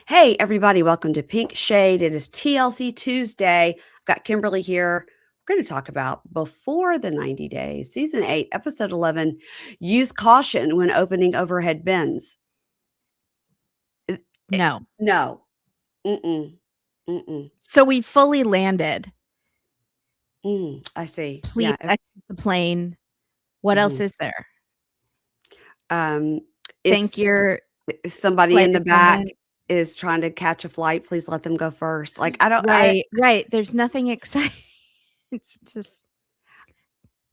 Hey, everybody, welcome to Pink Shade. It is TLC Tuesday. I've got Kimberly here. We're going to talk about Before the 90 Days, Season 8, Episode 11. Use caution when opening overhead bins. No. No. Mm-mm. Mm-mm. So we fully landed. I see. Please Yeah. exit the plane. What else Mhm. is there? If Thank your if somebody flight in the back attendant. is trying to catch a flight, please let them go first. Like, I Right. There's nothing exciting. It's just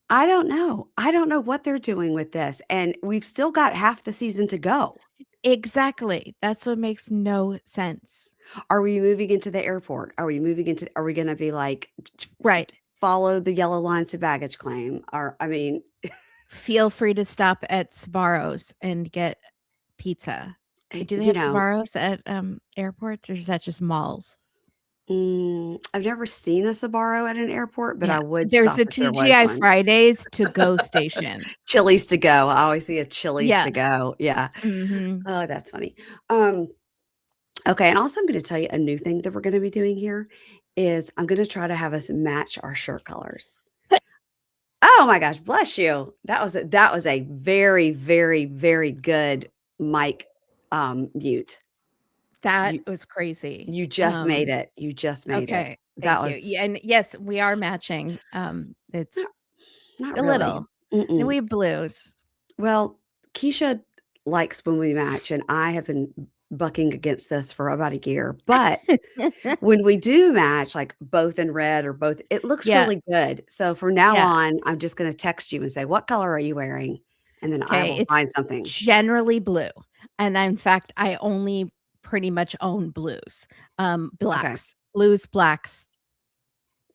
don't know. I don't know what they're doing with this. And we've still got half the season to go. exactly. That's what makes no sense. Are we moving into the airport? Are we going to be like, Right. follow the yellow lines to baggage claim? Or, I mean, Feel free to stop at Sbarro's and get pizza. Do they you have know, Sbarro's at airports, or is that just malls? I've never seen a Sbarro at an airport, but Yeah. I would There's stop a if there was TGI one. Fridays to go station. Chili's to go. I always see a Chili's Yeah. to go. Yeah. Mhm. Oh, that's funny. Okay, and also I'm going to tell you a new thing that we're going to be doing here is I'm going to try to have us match our shirt colors. Oh my gosh, bless you. That was a very, very, very good mic mute. That You was crazy. you just made it. You just made it. Okay, That thank you. was Yeah, and yes, we are matching. It's not, not a really. little. And Mm-mm. we have blues. Well, Keisha likes when we match, and I have been bucking against this for about a year. But when we do match, like both in red or both, it looks Yeah, really good. So from now yeah. on, I'm just going to text you and say, "What color are you wearing?" And then I Okay, will it's find something. generally blue, and in fact, I only pretty much own blues. Okay, Blues, blacks,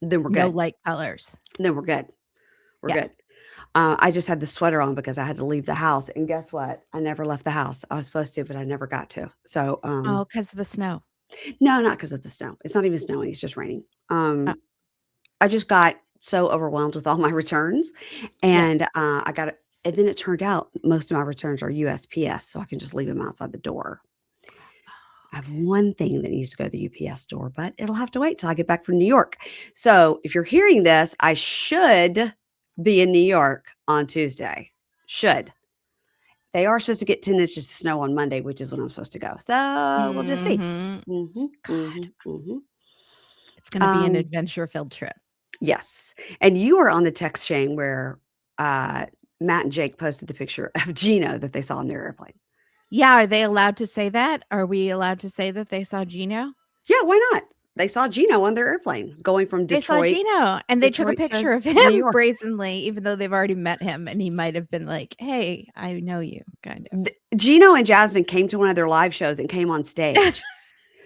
then we're no good. light colors. Then we're good. We're Yeah. good. I just had the sweater on because I had to leave the house, and guess what? I never left the house. I was supposed to, but I never got to. So, Oh, because of the snow. no, not because of the snow. It's not even snowing. It's just raining. Uh, I just got so overwhelmed with all my returns, yeah. and I got it. And then it turned out most of my returns are USPS, so I can just leave them outside the door. I have one thing that needs to go to the UPS store, but it'll have to wait till I get back from New York. So if you're hearing this, I should be in New York on Tuesday. Should. They are supposed to get 10 inches of snow on Monday, which is when I'm supposed to go. So we'll just see. Mhm. Mhm, God, mhm, mhm. it's gonna be an Um, adventure-filled trip. yes. And you were on the text chain where Matt and Jake posted the picture of Gino that they saw on their airplane. Yeah, are they allowed to say that? Are we allowed to say that they saw Gino? Yeah, why not? They saw Gino on their airplane going from They saw Detroit Gino, and they took a Detroit to picture of New him York. brazenly, even though they've already met him, and he might have been like, "Hey, I know you," kind of. Gino and Jasmine came to one of their live shows and came on stage.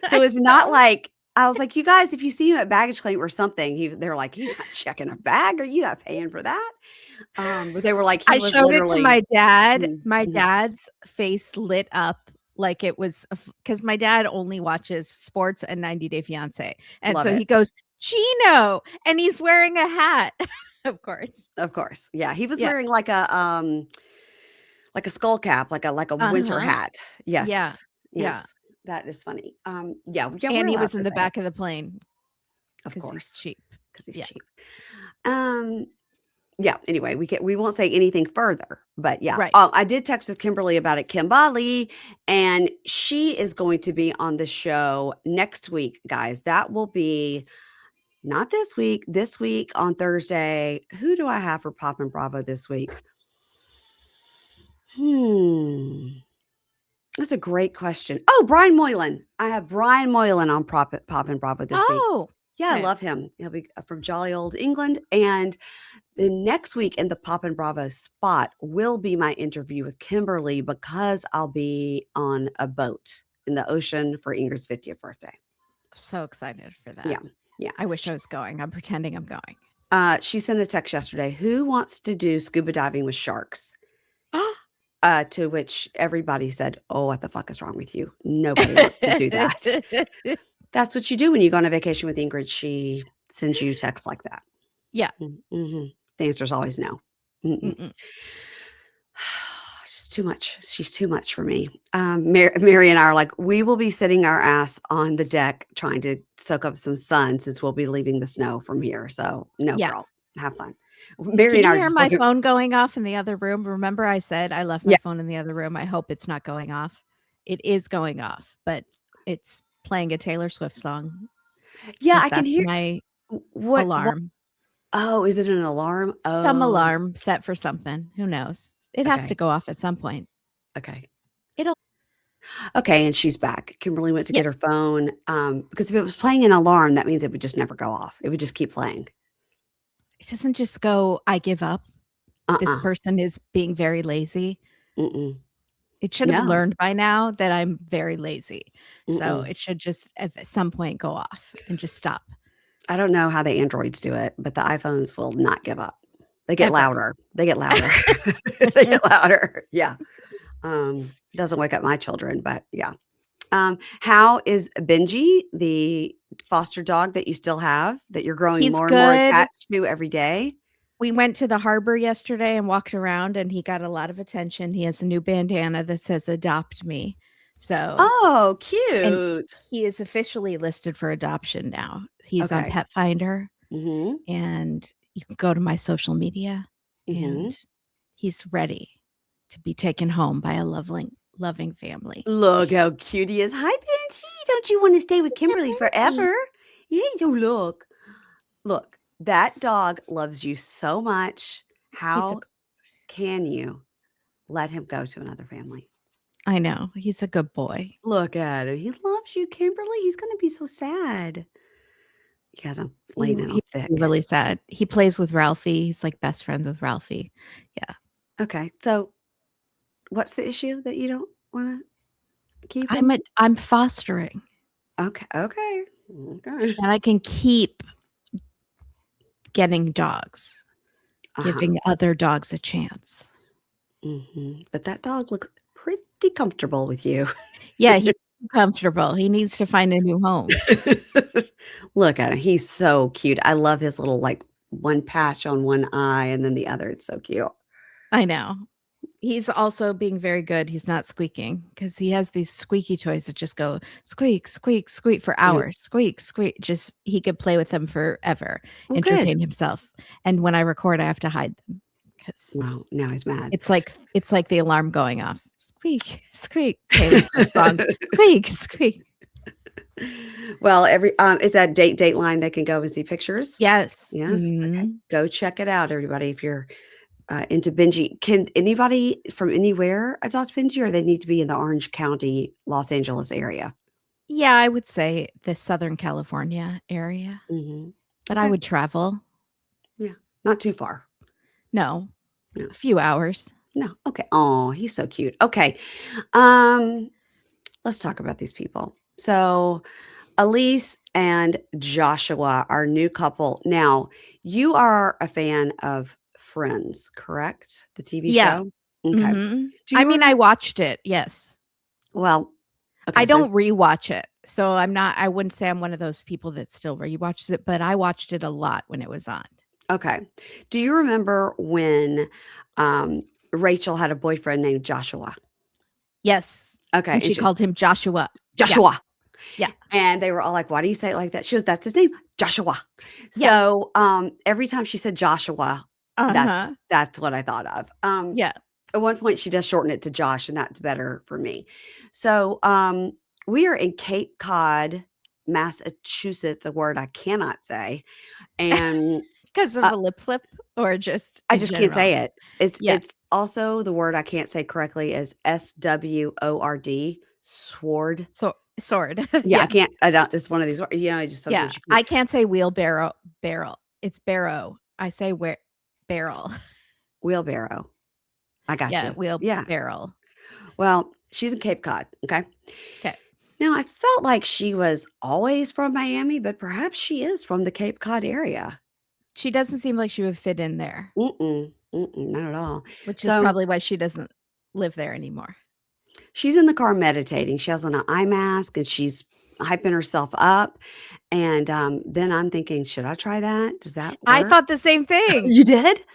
So I it's not know. like I was like, "You guys, if you see him at baggage claim or something," they're like, "He's not checking a bag. Are you not paying for that?" But they were like, he I was showed it to literally my dad. mhm, My mhm, dad's face lit up like it was because my dad only watches sports and 90 Day Fiancé, and love so it. he goes, "Gino," and he's wearing a hat, of course. Of course. Yeah, he was Yeah. wearing like a skull cap, like a winter Uh-huh. hat. Yeah. Yes. Yeah. Yes. That is funny. Yeah, we're And he allowed was to in the say it. back of the plane Of because he's course, cheap. because he's Yeah. cheap. Um, yeah, anyway, we won't say anything further, but yeah. Right. Oh, I did text with Kimberly about it, Kimberly, and she is going to be on the show next week, guys. That will be not this week on Thursday. Who do I have for Pop and Bravo this week? That's a great question. Oh, Brian Moylan. I have Brian Moylan on Pop and Bravo this week. Oh, Yeah, I okay. love him. He'll be from jolly old England. And the next week in the Pop and Bravo spot will be my interview with Kimberly because I'll be on a boat in the ocean for Ingrid's 50th birthday. So excited for Yeah. that. Yeah. I wish I was going. I'm pretending I'm going. She sent a text yesterday. Who wants to do scuba diving with sharks? To which everybody said, "Oh, what the fuck is wrong with you? Nobody wants to do that." That's what you do when you go on a vacation with Ingrid. She sends you texts like that. Yeah. Mhm. The answer is always no. Mm-mm. Mm-mm. too much. She's too much for me. Mary and I are like, we will be sitting our ass on the deck trying to soak up some sun since we'll be leaving the snow from here. So no, Yeah. girl, have fun. Mary Can and I you are hear just my looking. phone going off in the other room? Remember I said I left my Yeah, phone in the other room. I hope it's not going off. It is going off, but it's playing a Taylor Swift song yeah, because I can that's hear. my What? alarm. Oh, is it an alarm? Some Oh, alarm set for something. Who knows? It has to okay, go off at some point. okay, It'll okay. And she's back. Kimberly went to get her Yes. phone. Because if it was playing an alarm, that means it would just never go off. It would just keep playing. It doesn't just go, I give up. This Uh-uh. person is being very lazy. Mm-mm. It should have No. learned by now that I'm very lazy. So Mm-mm. it should just at some point go off and just stop. I don't know how the Androids do it, but the iPhones will not give up. They get Ever. louder. They get louder. They get louder. Yeah. Doesn't wake up my children, but yeah. How is Benji, the foster dog that you still have, that you're growing He's more and more good. attached to every day? We went to the harbor yesterday and walked around, and he got a lot of attention. He has a new bandana that says "Adopt Me." So, Oh, and cute. he is officially listed for adoption now. He's on Okay. Pet Finder, Mhm. and you can go to my social media, Mhm. and he's ready to be taken home by a loving family. Look how cute he is. Hi, Benji. Don't you want to stay with Kimberly He- forever? Yeah, you look. Look, that dog loves you so much. He's a How can you let him go to another family? I know. He's a good boy. Look at him. He loves you, Kimberly. He's going to be so sad. He has him laying it on He's thick. really sad. He plays with Ralphie. He's like best friends with Ralphie. Yeah. Okay. So, what's the issue that you don't want to keep him? I'm fostering, Okay. Okay. Okay. and I can keep getting dogs, Uh-huh. giving other dogs a chance. But that dog looks pretty comfortable with you. Yeah, he's comfortable. He needs to find a new home. Look at him. He's so cute. I love his little, like, one patch on one eye and then the other. It's so cute. I know. He's also being very good. He's not squeaking because he has these squeaky toys that just go squeak, squeak, squeak for Yeah. hours. Squeak, squeak. Just he could play with them forever, Well, good. entertain himself. And when I record, I have to hide them because Well, now he's mad. it's like the alarm going off. Squeak, squeak. Taylor Swift song. Squeak, squeak. Well, is that Dateline they can go and see pictures? Yes. Yes. Okay. Mhm. Go check it out, everybody. If you're into Benji, can anybody from anywhere adopt Benji, or they need to be in the Orange County, Los Angeles area? Yeah, I would say the Southern California area, Mm-hmm. but I would travel. Yeah, not too far. No, No. a few hours. No. Okay. Oh, he's so cute. Okay. Let's talk about these people. So, Elise and Joshua, our new couple. Now, you are a fan of Friends, correct? The TV Yeah. show? Okay. Mhm. Do I you mean, I watched it, yes. well, okay, I so don't rewatch it. So I wouldn't say I'm one of those people that still rewatches it, but I watched it a lot when it was on. okay. Do you remember when Rachel had a boyfriend named Joshua? Yes. Okay. And she called him Joshua. Joshua. Yeah. And they were all like, why do you say it like that? She goes, that's his name, Joshua. Yeah. So every time she said Joshua, Uh-huh. that's what I thought of. Yeah. At one point she does shorten it to Josh, and that's better for me. So we are in Cape Cod, Massachusetts, a word I cannot say. And Because of a lip flip or just I in just can't say general? it. It's Yeah. it's also the word I can't say correctly is SWORD, sword. Sword. Yeah, I don't it's one of these words, I just Yeah. sometimes you I can't say wheelbarrow barrel. It's barrow. I say barrel. wheelbarrow. I got Yeah, you. Yeah. barrel. Well, she's in Cape Cod, okay? Okay. Now, I felt like she was always from Miami, but perhaps she is from the Cape Cod area. She doesn't seem like she would fit in there, Not at all. which is So probably why she doesn't live there anymore. she's in the car meditating. She has on an eye mask and she's hyping herself up. And then I'm thinking, should I try that? Does that I work? thought the same thing. You did?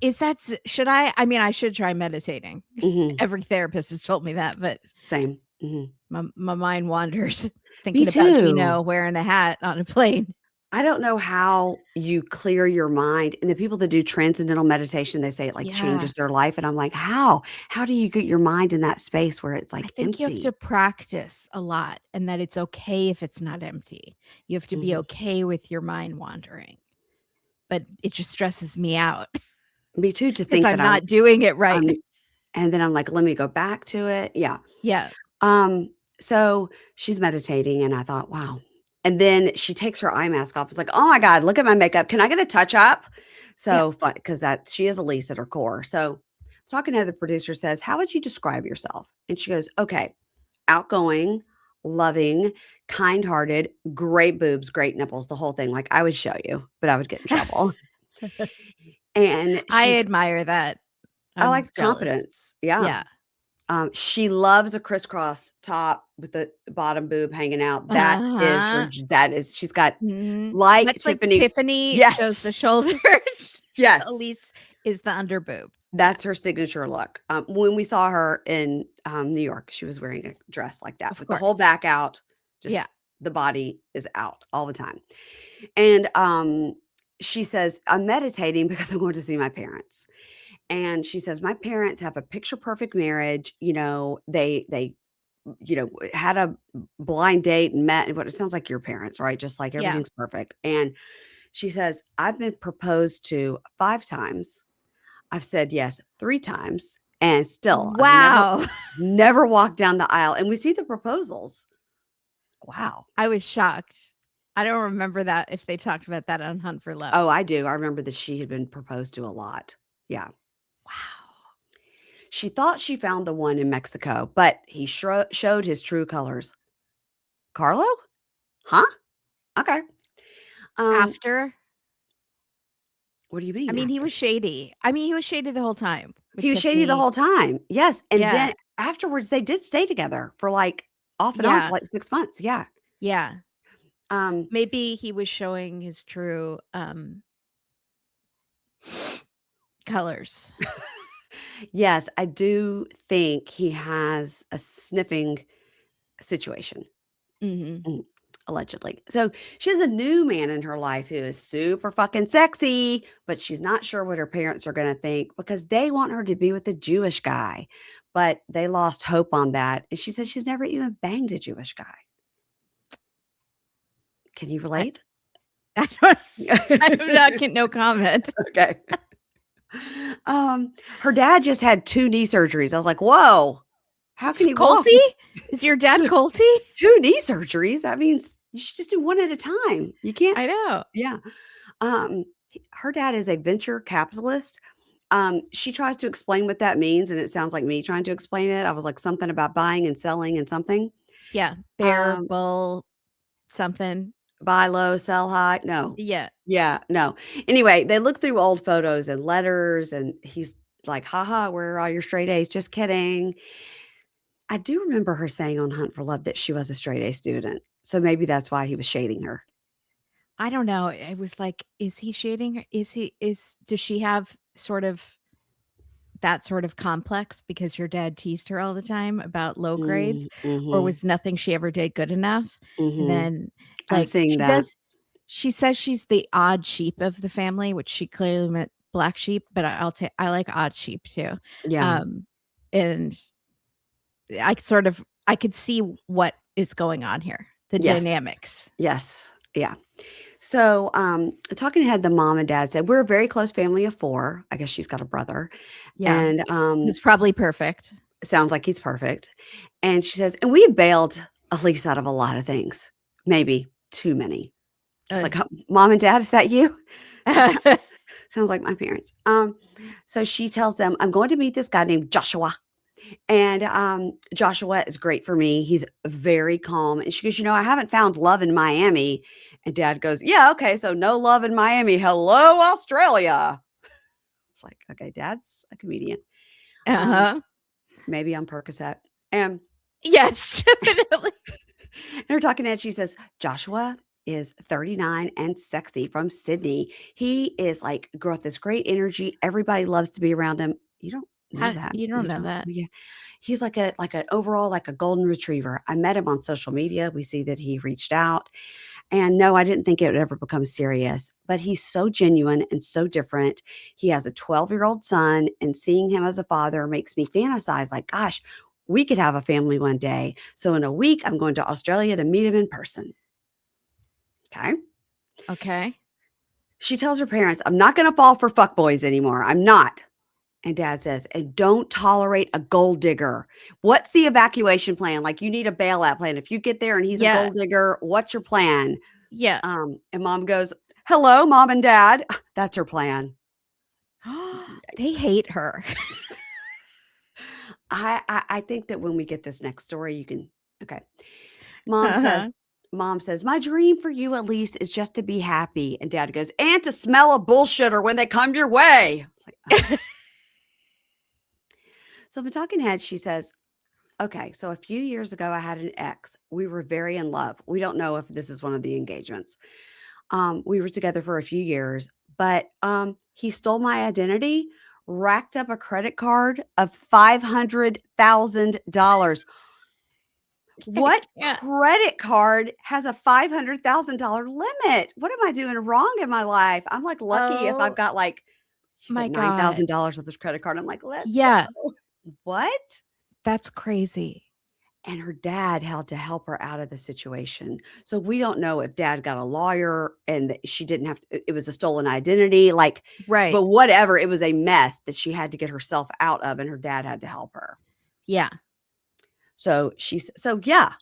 should I mean, I should try meditating. Mhm. Every therapist has told me that, but Same. Mhm. my mind wanders Me thinking about too. Gino wearing a hat on a plane. I don't know how you clear your mind, and the people that do transcendental meditation, they say it, like, Yeah. changes their life, and I'm like, "How? How do you get your mind in that space where it's, I like, think you have to empty?" practice a lot and that it's okay if it's not empty. You have to be Mhm. okay with your mind wandering, but it just stresses me out Me too, to because think that I'm not doing it right. I'm and then I'm like, "Let me go back to it." Yeah. Yeah. Um, so she's meditating, and I thought, "Wow." And then she takes her eye mask off. It's like, "Oh my god, look at my makeup. Can I get a touch up?" Yeah. So fun because that she is Elise at her core. So talking to the producer says, "How would you describe yourself?" And she goes, "Okay, outgoing, loving, kind-hearted, great boobs, great nipples, the whole thing. Like I would show you, but I would get in trouble." And I she's admire that. I I'm like jealous. confidence. Yeah. Yeah. She loves a crisscross top with the bottom boob hanging out. That is her Uh-huh. j that is she's got Mhm. like Much like Tiffany. Tiffany shows the Yes, shoulders, yes. Elise is the underboob. Yeah, That's her signature look. When we saw her in, New York, she was wearing a dress like that of with the whole course. back out, Yeah. just the body is out all the time. And, she says, "I'm meditating because I'm going to see my parents." And she says, "My parents have a picture perfect marriage, had a blind date and met," and what it sounds like your parents, right? Just like Yeah. everything's perfect. And she says, "I've been proposed to 5 times. I've said yes 3 times, and still I've never Wow. never walked down the aisle." And we see the proposals. Wow. I was shocked. I don't remember that if they talked about that on Hunt for Love. Oh, I do. I remember that she had been proposed to a lot. Yeah. Wow. She thought she found the one in Mexico, but he showed his true colors. "Carlo? Huh? Okay." Um, After? what do you I mean mean, he after? was shady. I mean, he was shady the whole time with He was shady the Tiffany. whole time. Yes, and Yeah. then afterwards, they did stay together for, like, off and on for, Yeah. like, 6 months. Yeah. Yeah. Um, Maybe he was showing his true, colors. yes, I do think he has a sniffing situation. Mhm. Mm, allegedly. So she has a new man in her life who is super fucking sexy, but she's not sure what her parents are going to think because they want her to be with a Jewish guy. But they lost hope on that. And she says she's never even banged a Jewish guy. Can you I relate? I don't I'm not getting no comment. Okay. Her dad just had 2 knee surgeries. I was like, "Whoa, how It's can you walk culty? with Is your dad 2 culty? 2 knee surgeries? That means you should just do 1 at a time. You can't." I know. Yeah. Her dad is a venture capitalist. She tries to explain what that means, and it sounds like me trying to explain it. I was like, something about buying and selling and something. Yeah. Bear, Um, bull, something. buy low, sell high. No. Yeah. Yeah, no. Anyway, they look through old photos and letters, and he's like, haha, where are all your straight A's? Just kidding. I do remember her saying on Hunt for Love that she was a straight A student. So maybe that's why he was shading her. I don't know. I was like, is he shading her? Does she have sort of that sort of complex because her dad teased her all the time about low grades, or Mhm, was nothing she ever did good enough? And mhm. then, I'm like, seeing that. she says she's the odd sheep of the family, which she clearly meant black sheep, but I like odd sheep too. Yeah. Um, and I could see what is going on here, the Yes. dynamics. Yes. Yeah. So, talking ahead, the mom and dad said, "We're a very close family of 4." I guess she's got a brother, Yeah. and, It's probably perfect. sounds like he's perfect. And she says, "And we bailed Elise out of a lot of things, maybe too many." I was Uh, like, "Mom and dad, is that you?" Sounds like my parents. So she tells them, "I'm going to meet this guy named Joshua." And, Joshua is great for me. He's very calm. And she goes, I haven't found love in Miami." And dad goes, "Yeah, okay. So no love in Miami. Hello, Australia." It's like, okay, dad's a comedian. Um, uh-huh. maybe on Percocet. And, Yes, definitely. and her talking head, she says, "Joshua is 39 and sexy from Sydney. He is like got this great energy. Everybody loves to be around him. You don't know How that. you don't You know don't. that. Yeah. He's like an overall like a golden retriever. I met him on social media. We see that he reached out. And no, I didn't think it would ever become serious, but he's so genuine and so different. He has a 12-year-old son, and seeing him as a father makes me fantasize like, gosh, we could have a family one day. So in a week, I'm going to Australia to meet him in person. Okay. Okay. She tells her parents, I'm not going to fall for fuckboys anymore. I'm not. And dad says, and don't tolerate a gold digger. What's the evacuation plan? Like, you need a bailout plan. If you get there and he's a Yeah. gold digger, what's your plan? Yeah. And mom goes, hello, mom and dad. That's her plan. They hate her. I think that when we get this next story, you can, okay. Mom Uh-huh. says, my dream for you, Elise, is just to be happy. And dad goes, and to smell a bullshitter when they come your way. It's like, oh. So the talking head, she says, okay, so a few years ago, I had an ex. We were very in love. We don't know if this is one of the engagements. We were together for a few years, but he stole my identity, racked up a credit card of $500,000. What Yeah. credit card has a $500,000 limit? What am I doing wrong in my life? I'm like lucky if I've Oh got like, you got my God. $9,000 with this credit card. I'm like, let's Yeah, go. What? that's crazy. And her dad had to help her out of the situation. So we don't know if dad got a lawyer and that she didn't have to, it was a stolen identity, like, Right. but whatever, it was a mess that she had to get herself out of, and her dad had to help her. Yeah. So yeah,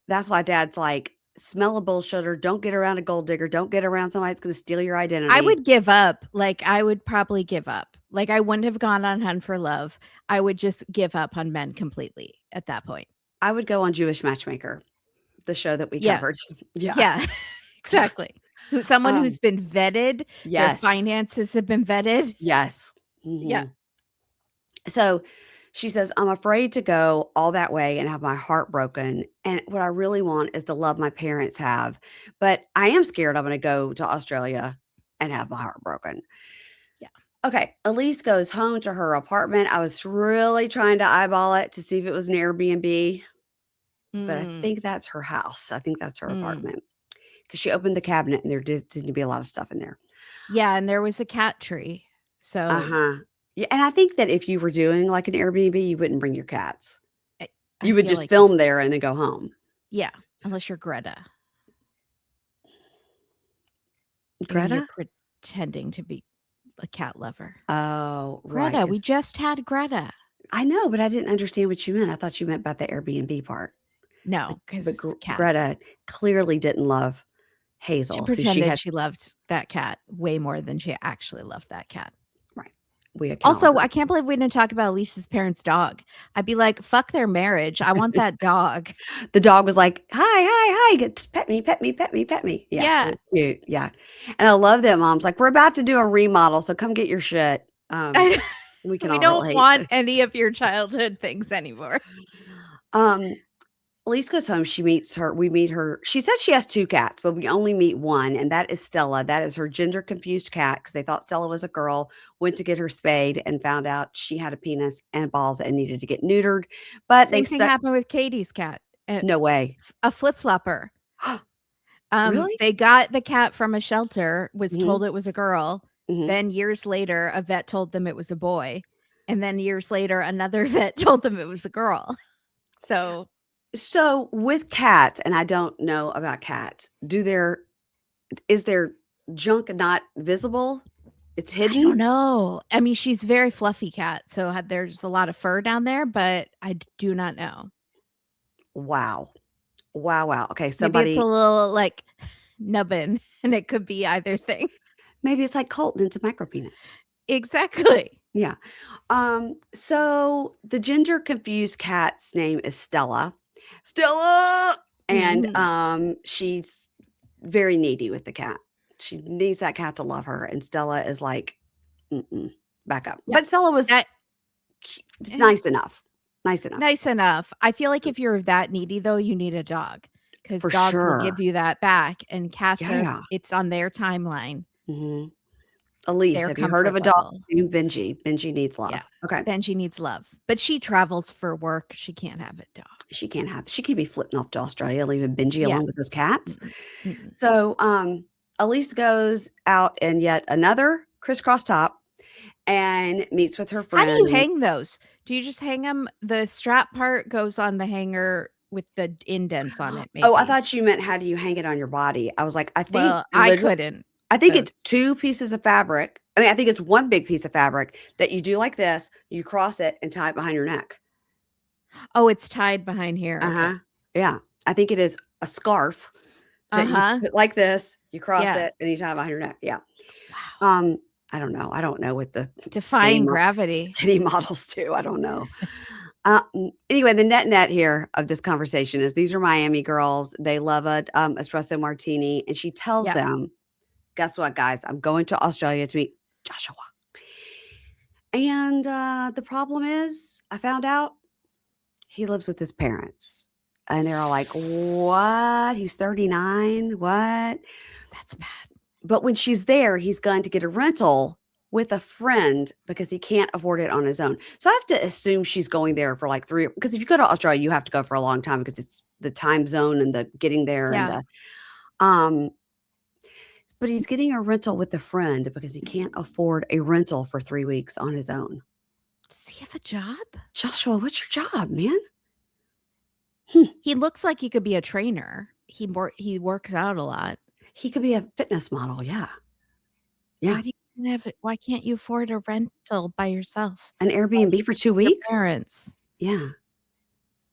that's why dad's like, smell a bullshitter, don't get around a gold digger, don't get around somebody that's going to steal your I identity. would give up. Like, I would probably give up. Like, I wouldn't have gone on Hunt for Love. I would just give up on men completely at that point. I would go on Jewish Matchmaker, the show that we Yeah. covered. Yeah. Yeah, exactly. Someone who's Um, been vetted, their yes. finances have been vetted. Yes. Yeah. Mhm. So she says, I'm afraid to go all that way and have my heart broken. And what I really want is the love my parents have. But I am scared I'm going to go to Australia and have my heart broken. Yeah. Okay. Elise goes home to her apartment. I was really trying to eyeball it to see if it was an Airbnb, but I Mm, think that's her house. I think that's her mm. apartment because she opened the cabinet and there did seem to be a lot of stuff in there. Yeah, and there was a cat tree. So Uh-huh. Yeah, and I think that if you were doing like an Airbnb, you wouldn't bring your cats. I You would feel just like you film there and then go home. yeah, unless you're Greta and you're Greta? pretending to be a cat lover. Oh, right. Greta, we just had Greta. I know, but I didn't understand what you meant. I thought you meant about the Airbnb part. No, But 'cause cats. Greta clearly didn't love She Hazel, who she pretended had. she loved that cat way more than she actually loved that cat. Right. We Also, acknowledge I can't believe we didn't talk about Lisa's parents' dog. I'd be like, "Fuck their marriage. I want that dog." the dog was like, "Hi, hi, hi, get pet me, pet me, pet me, pet me." Yeah, it Yeah. was cute. Yeah, and I love that mom's like, "We're about to do a remodel, so come get your shit." I We can we all don't relate. want any of your childhood things anymore. Um, Elise goes home. We meet her. She says she has 2 cats, but we only meet one, and that is Stella. That is her gender confused cat because they thought Stella was a girl, went to get her spayed and found out she had a penis and balls and needed to get neutered. But they Same thing stuck. happened with Katie's cat, No way. a flip-flopper. Really? They got the cat from a shelter, was Mhm, told it was a girl. mhm. Then years later, a vet told them it was a boy. And then years later, another vet told them it was a girl. So So with cats, and I don't know about cats, is their junk not visible? It's I don't hidden? know. I mean, she's very fluffy cat, so there's a lot of fur down there, but I do not know. Wow. Wow, wow. Okay, Maybe it's a somebody little like nubbin, and it could be either thing. maybe it's like Colton, it's a micro penis. Exactly. Yeah. So the gender confused cat's name is Stella. Stella! And Mhm. she's very needy with the cat. She needs that cat to love her. And Stella is like, mm-mm, back up. Yeah. But Stella was That eh, nice enough. Nice enough. nice enough. I feel like if you're that needy though, you need a dog. because For dogs will sure. give you that back, and cats Yeah. it's on their timeline. Mhm. Elise, Their have you heard of comfort a dog level. named Benji? Benji needs Yeah. love. Okay. Benji needs love, but she travels for work. She can't have a dog. She can't be flipping off to Australia, leaving Benji Yeah. alone with his cats. Mm-mm. Mm-mm. So, Elise goes out in yet another crisscross top and meets with her How do you friend. hang those? Do you just hang them? The strap part goes on the hanger with the indents on it, Oh, I maybe. thought you meant how do you hang it on your body? I was like, Well, I couldn't I think it's because 2 pieces of fabric. I mean, I think it's 1 big piece of fabric that you do like this, you cross it and tie it behind your neck. oh, it's tied behind here. Okay. Uh-huh. Yeah. I think it is a scarf that you Uh-huh. put like this, you cross Yeah. it, and you tie it behind your neck. Yeah. Wow. I don't know. I don't know what the Defying gravity. skinny models do. I don't know. Anyway, the net here of this conversation is these are Miami girls. They love a espresso martini, and she tells Yeah. them, "Guess what, guys? I'm going to Australia to meet Joshua." And the problem is, I found out he lives with his parents, and they're all like, "What? He's 39. What?" That's bad. But when she's there, he's going to get a rental with a friend because he can't afford it on his own. So I have to assume she's going there for like 3 because if you go to Australia, you have to go for a long time because it's the time zone and the getting there and Yeah. um but he's getting a rental with a friend because he can't afford a rental for 3 weeks on his own. Does he have a job? Joshua, what's your job, man? He looks like he could be a trainer. He works out a lot. He could be a fitness model, yeah. Yeah. Why do you have it? Why can't you afford a rental by yourself? An Why do Airbnb you for live 2 with your weeks? parents? Yeah.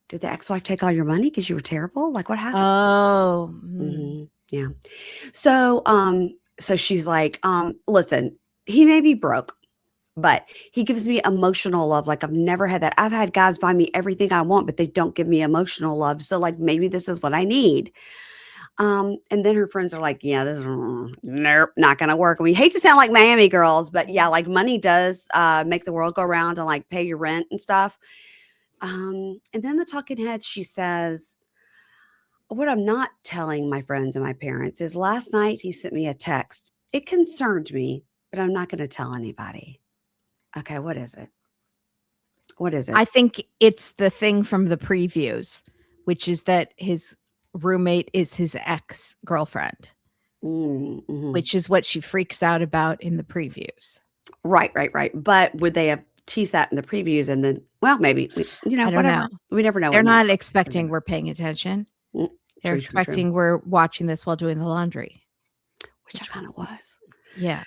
Did the ex-wife take all your money because you were terrible? Like, what happened? Oh. Yeah. So she's like, listen, he may be broke, but he gives me emotional love. Like I've never had that. I've had guys buy me everything I want, but they don't give me emotional love. So like maybe this is what I need. And then her friends are like, yeah, this is nope, not gonna work. We hate to sound like Miami girls, but yeah, like money does make the world go round and like pay your rent and stuff. And then the talking head, she says, what I'm not telling my friends and my parents is last night he sent me a text. It concerned me, but I'm not going to tell anybody. Okay, what is it? What is it? I think it's the thing from the previews, which is that his roommate is his ex-girlfriend, Mhm. which is what she freaks out about in the previews. Right. But would they have teased that in the previews and then, well, maybe, I don't whatever. know. We never know. They're not expecting we're paying attention. They're True. expecting we're watching this while doing the laundry. Which I kind of was. Yeah.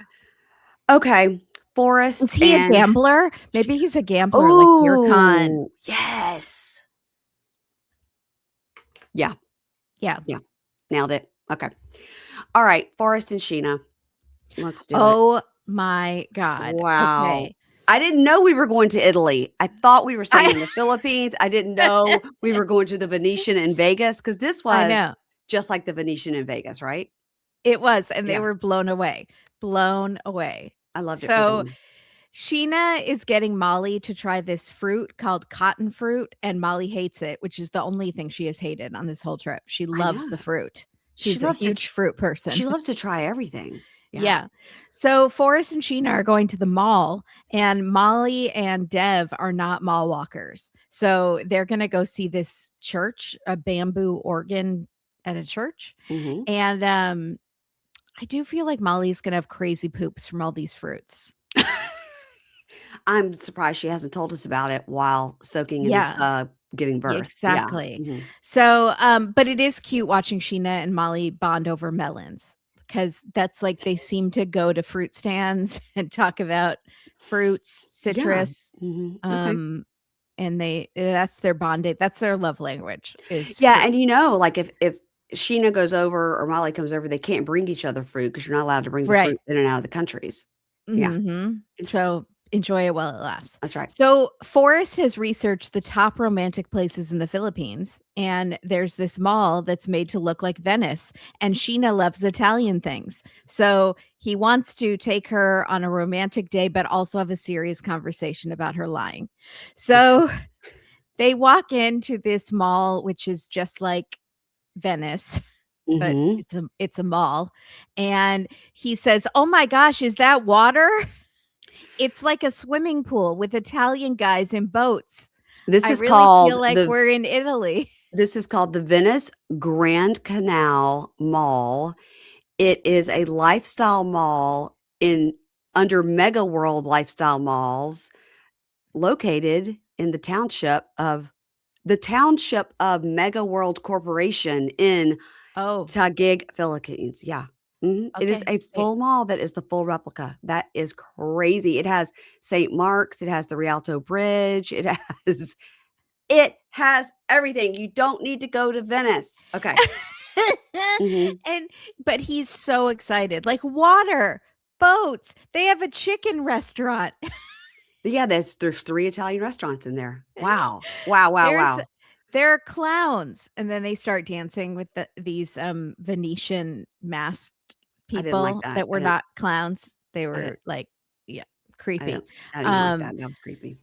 Okay. Forrest. Is he a gambler? Maybe he's a gambler like Yurkan. Yes. Yeah. Nailed it. Okay. All right. Forrest and Sheena. Let's do it. Oh my God. Wow. Okay. I didn't know we were going to Italy. I thought we were staying in the Philippines. I didn't know we were going to the Venetian in Vegas because this was just like the Venetian in Vegas, right? It was. And they were blown away. Blown away. I loved it. So Sheena is getting Molly to try this fruit called cotton fruit, and Molly hates it, which is the only thing she has hated on this whole trip. She loves the fruit. She's a huge fruit person. She loves to try everything. Yeah. So Forrest and Sheena are going to the mall, and Molly and Dev are not mall walkers. So they're going to go see this church, a bamboo organ at a church. And I do feel like Molly's going to have crazy poops from all these fruits. I'm surprised she hasn't told us about it while soaking in the tub giving birth. Exactly. Yeah. So, but it is cute watching Sheena and Molly bond over melons because that's like they seem to go to fruit stands and talk about fruits, citrus. Okay. And that's their bonding. That's their love language. Is fruit. And like if Sheena goes over or Molly comes over, they can't bring each other fruit because you're not allowed to bring the fruit in and out of the countries. Yeah. So enjoy it while it lasts. That's right. So Forrest has researched the top romantic places in the Philippines, and there's this mall that's made to look like Venice, and Sheena loves Italian things. So he wants to take her on a romantic day, but also have a serious conversation about her lying. So they walk into this mall, which is just like Venice, but Mhm. it's a mall, and he says, "Oh my gosh, is that water? It's like a swimming pool with Italian guys in boats. This I is really called feel like the we're in Italy." this is called the Venice Grand Canal Mall. It is a lifestyle mall in under Mega World Lifestyle Malls located in the township of Mega World Corporation in Oh, Taguig, Philippines. Yeah. Mhm. It is okay. a full mall that is the full replica. That is crazy. It has St. Mark's, it has the Rialto Bridge, has it has everything. You don't need to go to Venice. Okay. Mhm. And but he's so excited, like, water, boats, they have a chicken restaurant. Yeah, there's 3 Italian restaurants in there. Wow. Wow, wow, There's wow. there are clowns, and then they start dancing with these, Venetian masked I didn't like people that. that were not clowns. They I were, didn't like, yeah, I creepy. didn't I didn't like Um, that. That was creepy.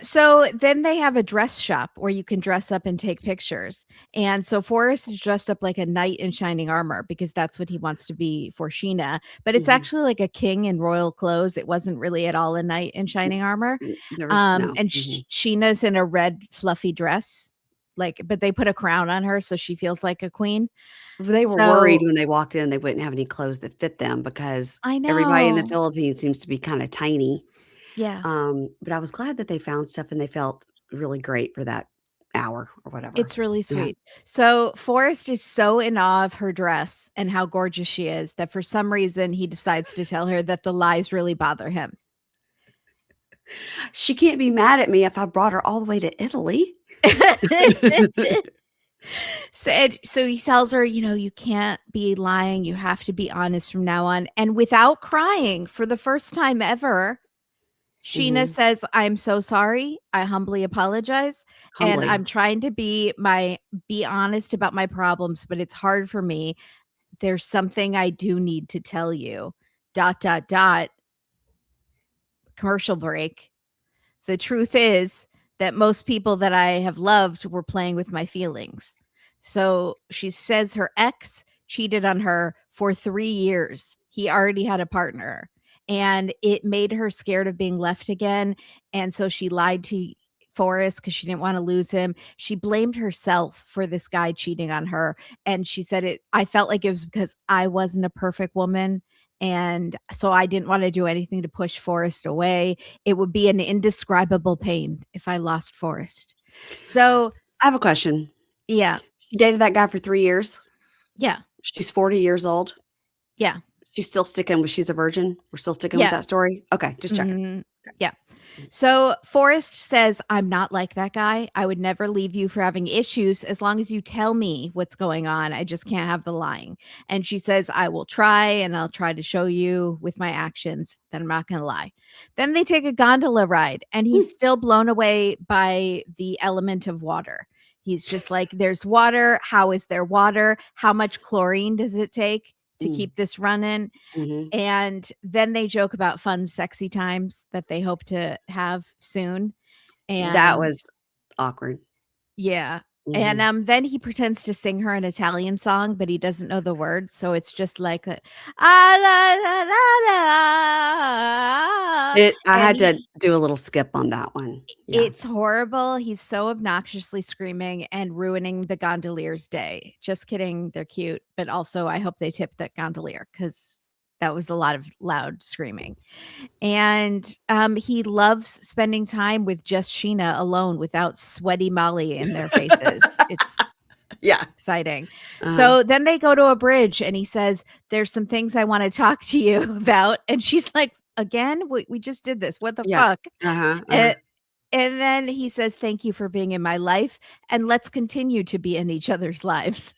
so then they have a dress shop where you can dress up and take pictures. And so Forrest is dressed up like a knight in shining armor because that's what he wants to be for Sheena. But it's Mhm. actually like a king in royal clothes. It wasn't really at all a knight in Mm, shining armor. there was no. And Mhm. Sheena's in a red fluffy dress, like, but they put a crown on her so she feels like a queen. They were worried So when they walked in they wouldn't have any clothes that fit them because I everybody in the know. Philippines seems to be kinda tiny. Yeah. But I was glad that they found stuff and they felt really great for that hour or whatever. It's really Yeah. sweet. So Forrest is so in awe of her dress and how gorgeous she is that for some reason he decides to tell her that the lies really bother him. She can't be mad at me if I brought her all the way to Italy. So he tells her, you can't be lying. You have to be honest from now on. And without crying for the first time ever, Sheena Mhm. says, "I'm so sorry. I humbly apologize. And Humbly. I'm trying to be honest about my problems, but it's hard for me. There's something I do need to tell you. Dot, dot, dot, commercial break. The truth is that most people that I have loved were playing with my feelings." So she says her ex cheated on her for 3 years. He already had a partner, and it made her scared of being left again, and so she lied to Forrest because she didn't wanna lose him. She blamed herself for this guy cheating on her, and she said I felt like it was because I wasn't a perfect woman, and so I didn't wanna do anything to push Forrest away. It would be an indescribable pain if I lost Forrest. So, I have a question. yeah, She dated that guy for 3 years. yeah, She's 40 years old. yeah, She's still sticking with she's a virgin? We're still sticking with yeah, that story? Okay, just checking. mhm, Okay. yeah. So Forrest says, "I'm not like that guy. I would never leave you for having issues as long as you tell me what's going on. I just can't have the lying." And she says, "I will try and I'll try to show you with my actions that I'm not going to lie." Then they take a gondola ride and Mm, he's still blown away by the element of water. He's just like, "There's water. How is there water? How much chlorine does it take to mm, keep this running?" mhm. And then they joke about fun, sexy times that they hope to have soon, That and was awkward. yeah, and, Mhm. then he pretends to sing her an Italian song, but he doesn't know the words, so it's just like a, "Ah, la, la, la, la," I and had to do a little skip on that one. Yeah. it's horrible. He's so obnoxiously screaming and ruining the gondolier's day. Just kidding, they're cute, but also I hope they tip that gondolier because that was a lot of loud screaming. And, he loves spending time with just Sheena alone without sweaty Molly in their faces. It's Yeah. exciting. Uh-huh. So then they go to a bridge and he says, "There's some things I wanna talk to you about." And she's like, "Again? We just did this. What the Yeah. fuck?" Uh-huh, uh-huh. And and then he says, "Thank you for being in my life, and let's continue to be in each other's lives."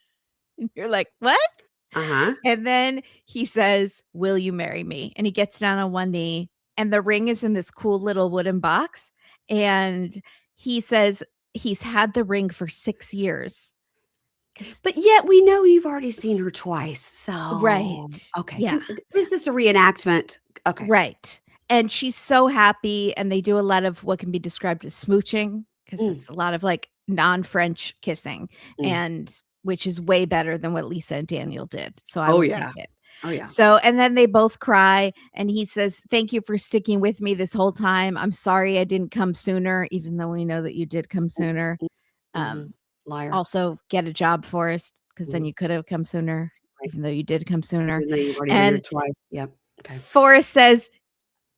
And you're like, "What?" Uh-huh. And then he says, "Will you marry me?" And he gets down on one knee, and the ring is in this cool little wooden box, and he says he's had the ring for 6 years. 'Cause But yet we know you've already seen her twice, so right. okay. Yeah, Is this a reenactment? Okay. right. And she's so happy, and they do a lot of what can be described as smooching because Mm, it's a lot of, like, non-French kissing, mm. and which is way better than what Lisa and Daniel did. So I Oh, will yeah. take it. Oh, yeah. So, and then they both cry, and he says, "Thank you for sticking with me this whole time. I'm sorry I didn't come sooner, even though we know that you did come sooner. Mhm. Liar. Also, get a job, Forrest, because then Mhm. you could have come sooner, Right. even though you did come sooner." Even though you've already been here And twice. Yep. Okay. Forrest says,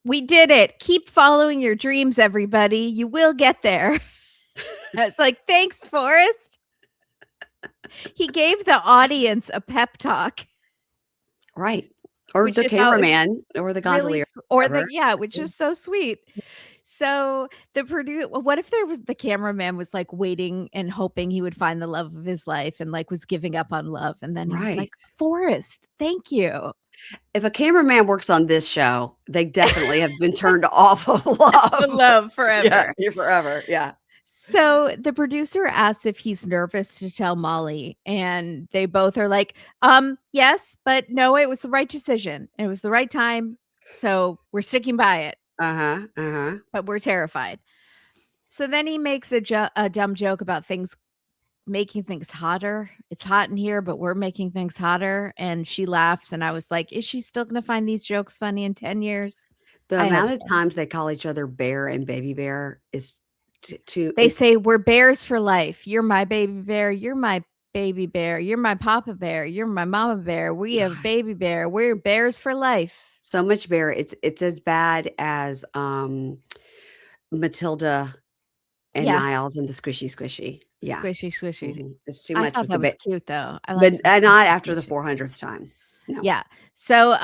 "We did it. Keep following your dreams, everybody. You will get there." I was like, "Thanks, Forrest." He gave the audience a pep talk. Right. Or Which the I thought was cameraman or the really gondolier. or Whatever. which is so sweet. So what if there was the cameraman was like waiting and hoping he would find the love of his life and like was giving up on love, and then he was Right. like, "Forrest, thank you." If a cameraman works on this show, they definitely have been turned off of love. The love Yeah, forever. forever. Yeah. So the producer asks if he's nervous to tell Molly, and they both are like, yes, but no, it was the right decision. It was the right time. So we're sticking by it, Uh-huh. Uh-huh. but we're terrified." So then he makes a dumb joke about things making things hotter. It's hot in here, but we're making things hotter. And she laughs. And I was like, is she still going to find these jokes funny in 10 years? The I hope amount of so. times they call each other bear and baby bear is They it's say we're bears for life. You're my baby bear. You're my baby bear. You're my papa bear. You're my mama bear. We have baby bear. We're bears for life. so much bear. It's as bad as Matilda and Yeah. Niles and the squishy squishy. Yeah. Squishy, squishy. Mhm. It's too I much thought with that was the cute though. I but like not after the 400th time. No. Yeah. So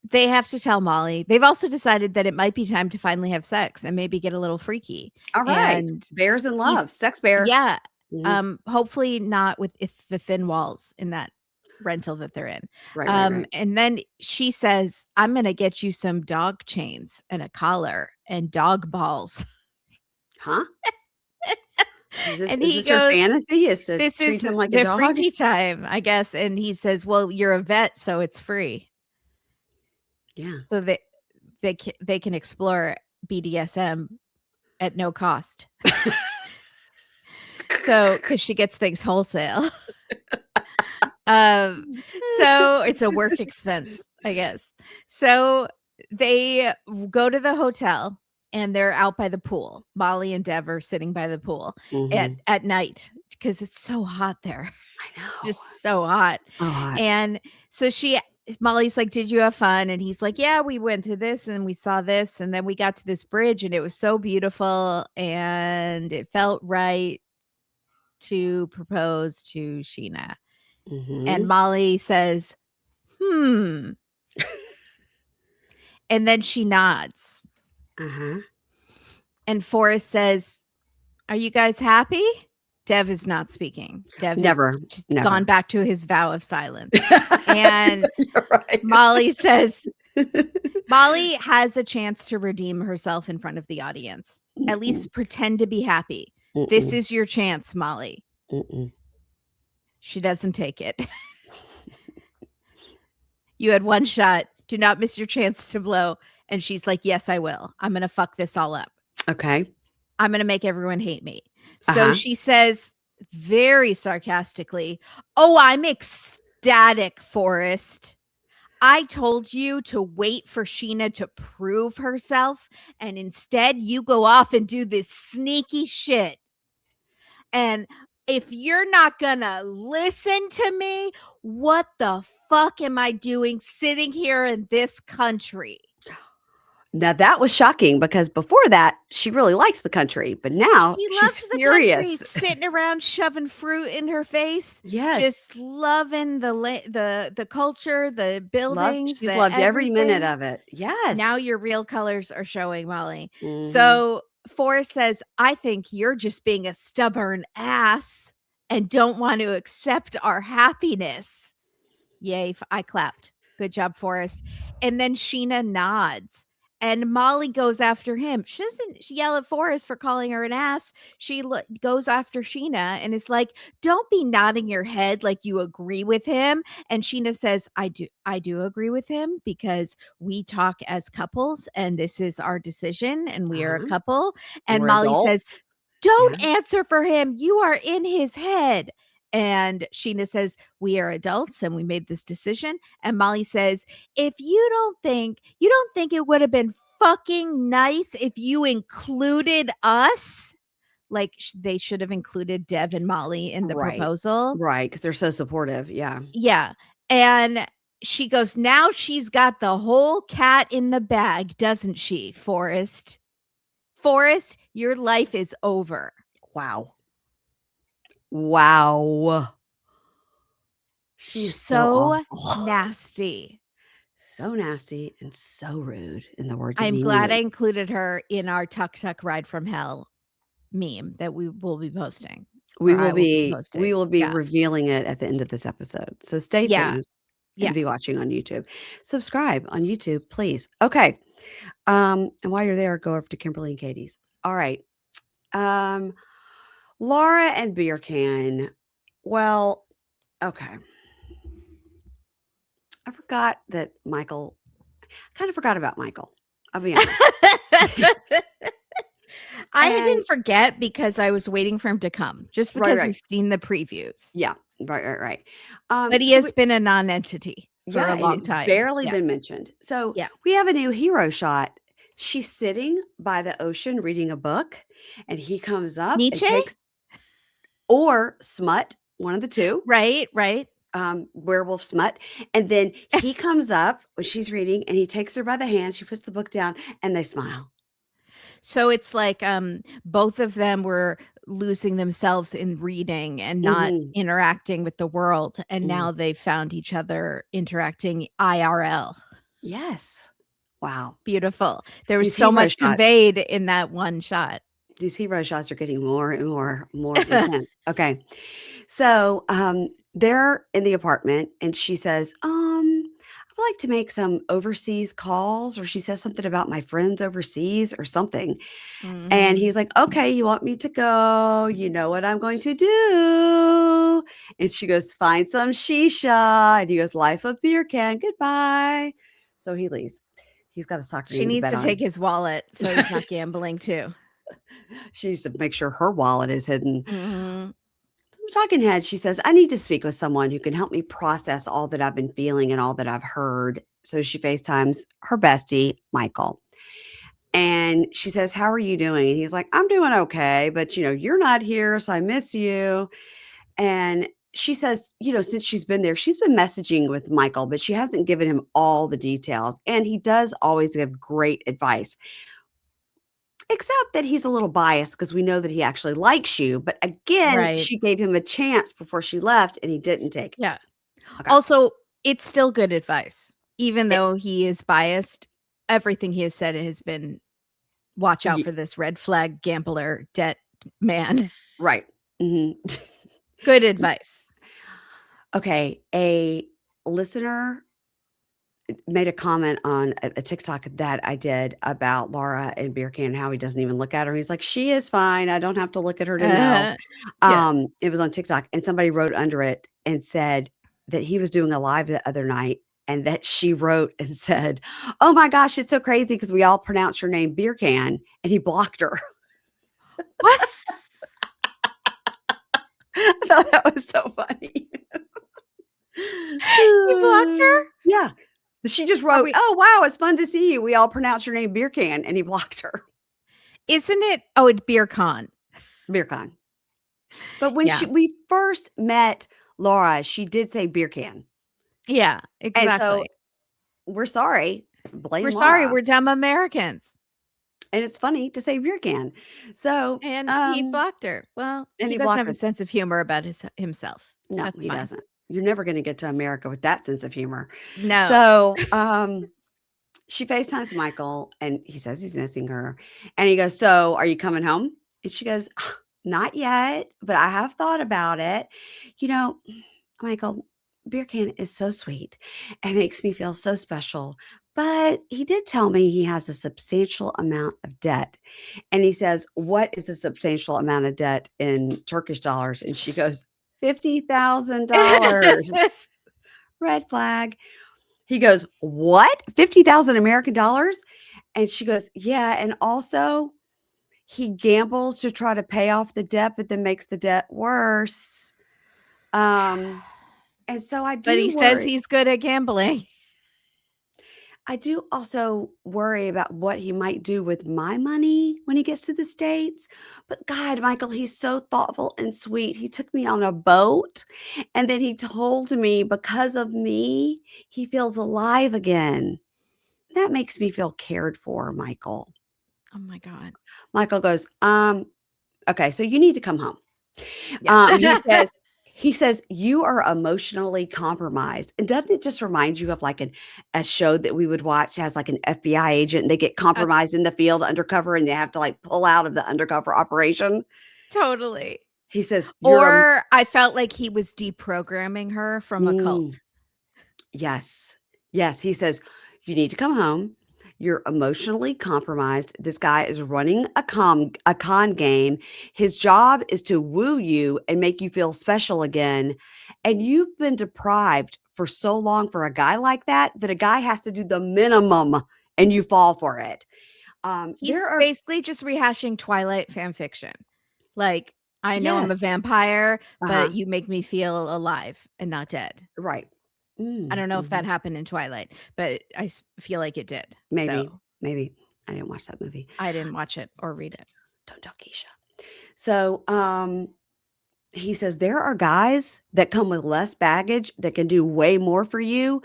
they have to tell Molly. They've also decided that it might be time to finally have sex and maybe get a little freaky. All right. And Bears in he's love. Sex bear. yeah. Mhm. Hopefully not with the thin walls in that rental that they're in. Right. And then she says, "I'm gonna get you some dog chains and a collar and dog balls." Huh? Is And he this your goes, fantasy? Is to "This treat is him like a the dog? freaky time, I guess." And he says, "Well, you're a vet, so it's free." Yeah. So they can explore BDSM at no cost. So, because she gets things wholesale. So it's a work expense, I guess. So they go to the hotel and they're out by the pool. Molly and Dev are sitting by the pool Mhm. at night because it's so hot there. I know. Just so hot. So hot. And so Molly's like, "Did you have fun?" And he's like, "Yeah, we went to this and we saw this. And then we got to this bridge and it was so beautiful. And it felt right to propose to Sheena." And Mhm. Molly says, "Hmm." And then she nods. Uh-huh. And Forrest says, "Are you guys happy?" Dev is not speaking. Dev has Never. just Never. gone back to his vow of silence. And You're right. Molly says, Molly has a chance to redeem herself in front of the audience. At least pretend to be happy. This is your chance, Molly. She doesn't take it. You had one shot. Do not miss your chance to blow. And she's like, "Yes, I will. I'm going to fuck this all up. Okay. I'm going to make everyone hate me." So she says very sarcastically, "Oh, I'm ecstatic, Forrest. I told you to wait for Sheena to prove herself, and instead you go off and do this sneaky shit. And if you're not gonna listen to me, what the fuck am I doing sitting here in this country?" Now that was shocking because before that, she really likes the country, but now He she's loves the furious. country, sitting around shoving fruit in her face. Yes. Just loving the culture, the buildings, She's the loved every minute everything. of it. Yes. Now your real colors are showing, Molly. Mhm. So Forrest says, "I think you're just being a stubborn ass and don't want to accept our happiness." Yay, I clapped. Good job, Forrest. And then Sheena nods. And Molly goes after him. She doesn't yell at Forrest for calling her an ass. She goes after Sheena and is like, "Don't be nodding your head like you agree with him." And Sheena says, I do agree with him because we talk as couples and this is our decision and we are a couple." And We're Molly says, adults. "Don't Yeah. answer for him. You are in his head." And Sheena says, we are adults and we made this decision. And Molly says, if you don't think it would have been fucking nice if you included us? Like they should have included Dev and Molly in the Right. proposal. Right. Because they're so supportive. Yeah. Yeah. And she goes, now she's got the whole cat in the bag, doesn't she, Forrest? Forrest, your life is over. Wow. Wow. She's so awful. Nasty. So nasty and so rude, in the words of I'm Mimi glad I Lee. included her in our Tuk Tuk Ride from Hell meme that we will be posting. We I will will be be posting. Yeah. revealing it at the end of this episode. So stay Yeah. tuned Yeah. and be watching on YouTube. Subscribe on YouTube, please. Okay. And while you're there, go over to Kimberly and Katie's. All right. Laura and Beer Can. Well, okay. I forgot that Michael. Kind of forgot about Michael. I'll be honest. I didn't forget because I was waiting for him to come, just because we've seen the previews. Yeah, right. But he has been a non-entity for a long time. Barely been mentioned. So we have a new hero shot. She's sitting by the ocean reading a book, and he comes up Nietzsche? and takes, or Smut, one of the two. Right. Werewolf Smut. And then he comes up when she's reading, and he takes her by the hand. She puts the book down, and they smile. So it's like both of them were losing themselves in reading and not interacting with the world. And now they've found each other interacting IRL. Yes. Wow. Beautiful. There was so much conveyed in that one shot. These hero shots are getting more and more intense. Okay. So they're in the apartment, and she says, I'd like to make some overseas calls, or she says something about my friends overseas or something. And he's like, okay, you want me to go? You know what I'm going to do? And she goes, find some shisha. And he goes, life of beer can. Goodbye. So he leaves. He's got a soccer game. She needs to take his wallet so he's not gambling too. She needs to make sure her wallet is hidden. Talking head, she says, I need to speak with someone who can help me process all that I've been feeling and all that I've heard. So she FaceTimes her bestie, Michael. And she says, how are you doing? And he's like, I'm doing okay, but you're not here, so I miss you. And she says, since she's been there, she's been messaging with Michael, but she hasn't given him all the details. And he does always give great advice. Except that he's a little biased because we know that he actually likes you. But again, she gave him a chance before she left, and he didn't take it. Yeah. Okay. Also, it's still good advice. Even though he is biased, everything he has said has been, watch out for this red flag gambler debt man. Right. Good advice. Okay. A listener made a comment on a TikTok that I did about Laura and Beer Can, how he doesn't even look at her. He's like, she is fine. I don't have to look at her to know. It was on TikTok, and somebody wrote under it and said that he was doing a live the other night, and that she wrote and said, oh my gosh, it's so crazy because we all pronounce your name Beer Can, and he blocked her. What? I thought that was so funny. He blocked her? Yeah. She just wrote, oh, wow, it's fun to see you. We all pronounce your name Beer Can, and he blocked her. Isn't it? Oh, it's Beer Con. Beer Con. But when we first met Laura, she did say Beer Can. Yeah, exactly. And so we're sorry. Blame We're Laura. sorry. We're dumb Americans. And it's funny to say Beer Can. So and he blocked her. Well, and he doesn't have a sense of humor about himself. No, That's he fine. doesn't. You're never going to get to America with that sense of humor. No. So she FaceTimes Michael, and he says he's missing her. And he goes, so are you coming home? And she goes, not yet, but I have thought about it. Michael, Beer Can is so sweet and makes me feel so special. But he did tell me he has a substantial amount of debt. And he says, what is a substantial amount of debt in Turkish dollars? And she goes, $50,000. Red flag. He goes, what? 50,000 American dollars? And she goes, yeah. And also he gambles to try to pay off the debt, but then makes the debt worse. And so I But do he says worry. he's good at gambling. I do also worry about what he might do with my money when he gets to the States. But God, Michael, he's so thoughtful and sweet. He took me on a boat and then he told me because of me, he feels alive again. That makes me feel cared for, Michael. Oh my God. Michael goes, okay, so you need to come home. Yeah. He says, "You are emotionally compromised." And doesn't it just remind you of like a show that we would watch as like an FBI agent and they get compromised in the field undercover and they have to like pull out of the undercover operation? Totally. He says, "You're a Or I felt like he was deprogramming her from a mm, cult. yes. Yes." He says, "You need to come home. You're emotionally compromised. This guy is running a con game. His job is to woo you and make you feel special again. And you've been deprived for so long for a guy like that that a guy has to do the minimum and you fall for it." He's There are basically just rehashing Twilight fan fiction. Like, I know I'm a yes. vampire, but Uh-huh. you make me feel alive and not dead. Right. I don't know if that Mhm. happened in Twilight, but feel like it did. Maybe. So Maybe. I didn't watch that movie. I didn't watch it or read it. Don't tell Keisha. So, he says, "There are guys that come with less baggage that can do way more for you.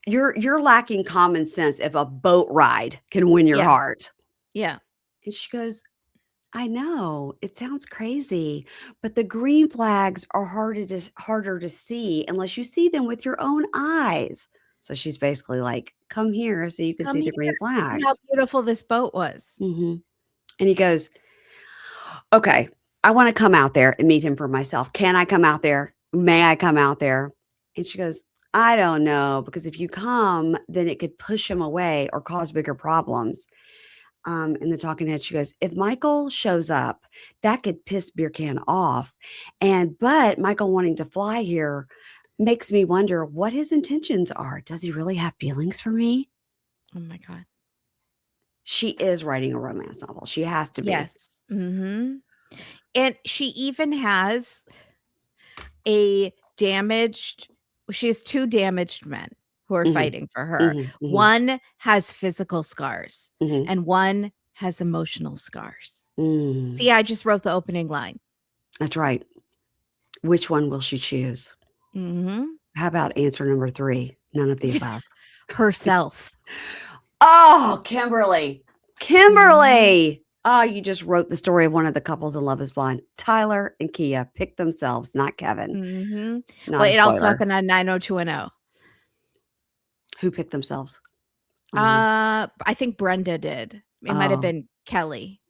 You're lacking common sense if a boat ride can win your Yeah. heart." Yeah. And she goes, "I know, it sounds crazy, but the green flags are harder to see unless you see them with your own eyes." So she's basically like, "Come here so you can Come see here the green and see how flags." beautiful this boat was. Mhm. And he goes, "Okay, I wanna come out there and meet him for myself. Can I come out there? May I come out there?" And she goes, "I don't know, because if you come, then it could push him away or cause bigger problems." In the talking head, she goes, "If Michael shows up, that could piss Beer Can off, but Michael wanting to fly here makes me wonder what his intentions are. Does he really have feelings for me?" Oh my God. She is writing a romance novel. She has to be. Yes. Mhm. And she even has a damaged she has 2 damaged men who are Mhm, fighting for her. mhm, mhm, One has physical scars mhm, and one has emotional scars. mm. See, I just wrote the opening line. That's right. Which one will she choose? Mhm. How about answer number 3? None of the above. Herself. Oh, Kimberly. Mhm. Kimberly. Oh, you just wrote the story of one of the couples in Love is Blind. Tyler and Kia picked themselves, not Kevin. Mhm. Not Well, a it also spoiler. happened on 90210. Who picked themselves? On I think Brenda did. It might have oh, been Kelly.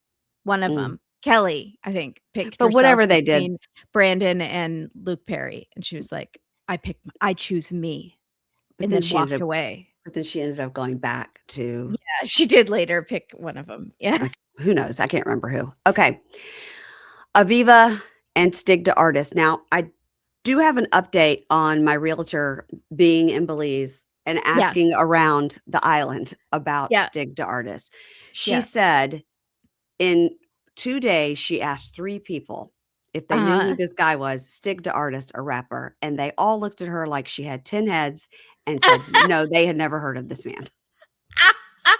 One of mm. them. Kelly, I think, picked But herself whatever they did, between Brandon and Luke Perry, and she was like, I choose me," but and then then she ended walked up away. going back to Yeah, she did later pick one of them. Yeah. like, who knows? I can't remember who. Okay. Aviva and Stig to Artist. Now, I do have an update on my realtor being in Belize and Yeah. asking around the island about Yeah. Stig to Artist. She Yeah. said in 2 days, she asked 3 people if they knew who Uh-huh. this guy was, Stig to Artist, a rapper, and they all looked at her like she had 10 heads and said, no, they had never heard of this man.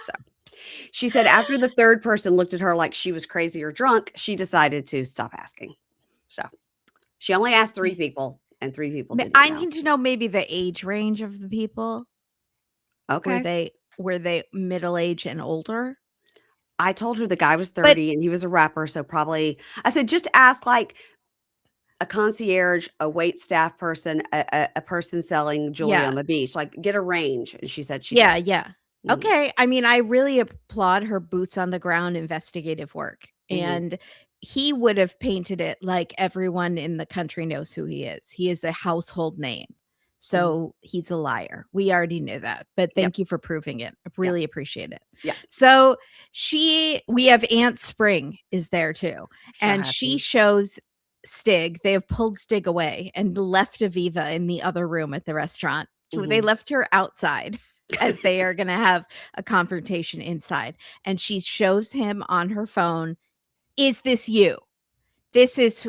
So she said after the 3rd person looked at her like she was crazy or drunk, she decided to stop asking. So she only asked 3 people, and 3 people didn't I know. need to know maybe the age range of the people. Okay. Were they middle age and older? I told her the guy was But 30 and he was a rapper, so probably I said, "Just ask, like, a concierge, a wait staff person, a person selling jewelry yeah. on the beach, like, get a range," and she said she Yeah, did. yeah. Mhm, Okay, I mean, I really applaud her boots on the ground investigative work, mhm, and he would have painted it like everyone in the country knows who he is. He is a household name. mhm. So, he's a liar. We already knew that, but Yep, thank you for proving it. I yep, really appreciate it. yep. So, we have Aunt Spring is there too, So and she happy. shows Stig. They have pulled Stig away and left Aviva in the other room at the restaurant. So they Mhm. left her outside as they are gonna have a confrontation inside, and she shows him on her phone, "Is this you? This is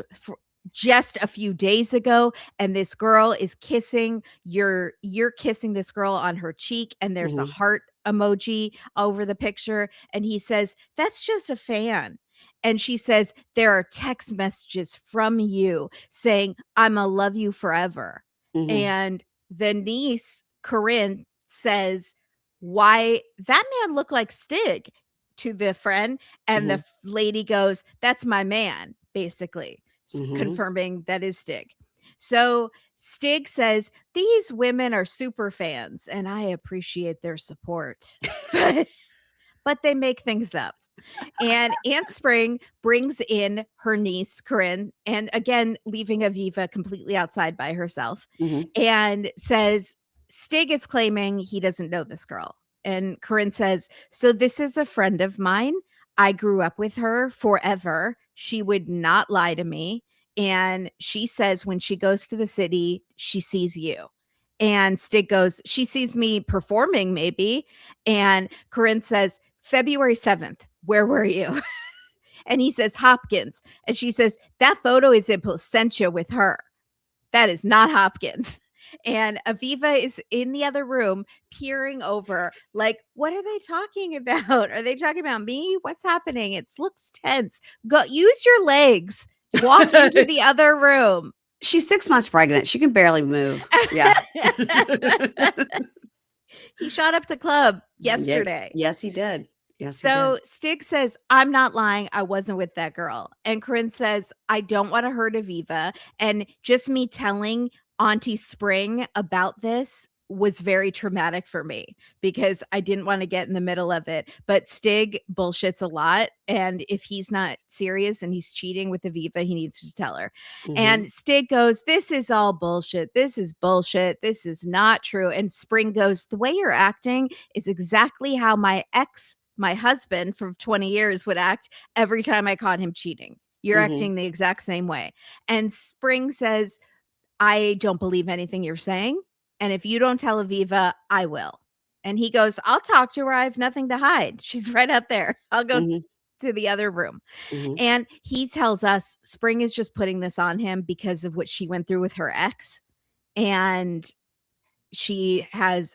just a few days ago, and this girl is kissing you're kissing this girl on her cheek, and there's a Mhm. heart emoji over the picture, and he says, "That's just a fan." And she says, "There are text messages from you saying, 'Imma love you forever.'" Mhm. And the niece, Corinne, says, "Why that man looked like Stig," to the friend, and the Mhm. lady goes, "That's my man," basically Mhm. confirming that is Stig. So Stig says, "These women are super fans and I appreciate their support." But they make things up. And Aunt Spring brings in her niece, Corinne, and again, leaving Aviva completely outside by herself, Mhm. and says, Stig is claiming he doesn't know this girl. And Corinne says, "So this is a friend of mine. I grew up with her forever. She would not lie to me. And she says when she goes to the city, she sees you." And Stig goes, "She sees me performing, maybe." And Corinne says, "February 7th, where were you?" And he says, "Hopkins." And she says, "That photo is in Placentia with her. That is not Hopkins." And Aviva is in the other room peering over, like, "What are they talking about? Are they talking about me? What's happening? It looks tense. Go use your legs. Walk into the other room." She's 6 months pregnant. She can barely move. Yeah. He shot up the club Yeah. yesterday. Yes, he did. Yes, he did. So Stig says, "I'm not lying. I wasn't with that girl." And Corinne says, "I don't want to hurt Aviva. And just me telling Auntie Spring about this was very traumatic for me because I didn't want to get in the middle of it." But Stig bullshits a lot. And if he's not serious and he's cheating with Aviva, he needs to tell her. Mhm. And Stig goes, "This is all bullshit. This is bullshit. This is not true." And Spring goes, "The way you're acting is exactly how my husband for 20 years would act every time I caught him cheating. You're Mhm. acting the exact same way." And Spring says, "I don't believe anything you're saying. And if you don't tell Aviva, I will." And he goes, "I'll talk to her. I have nothing to hide. She's right out there. I'll go Mhm. to the other room." Mhm. And he tells us Spring is just putting this on him because of what she went through with her ex. And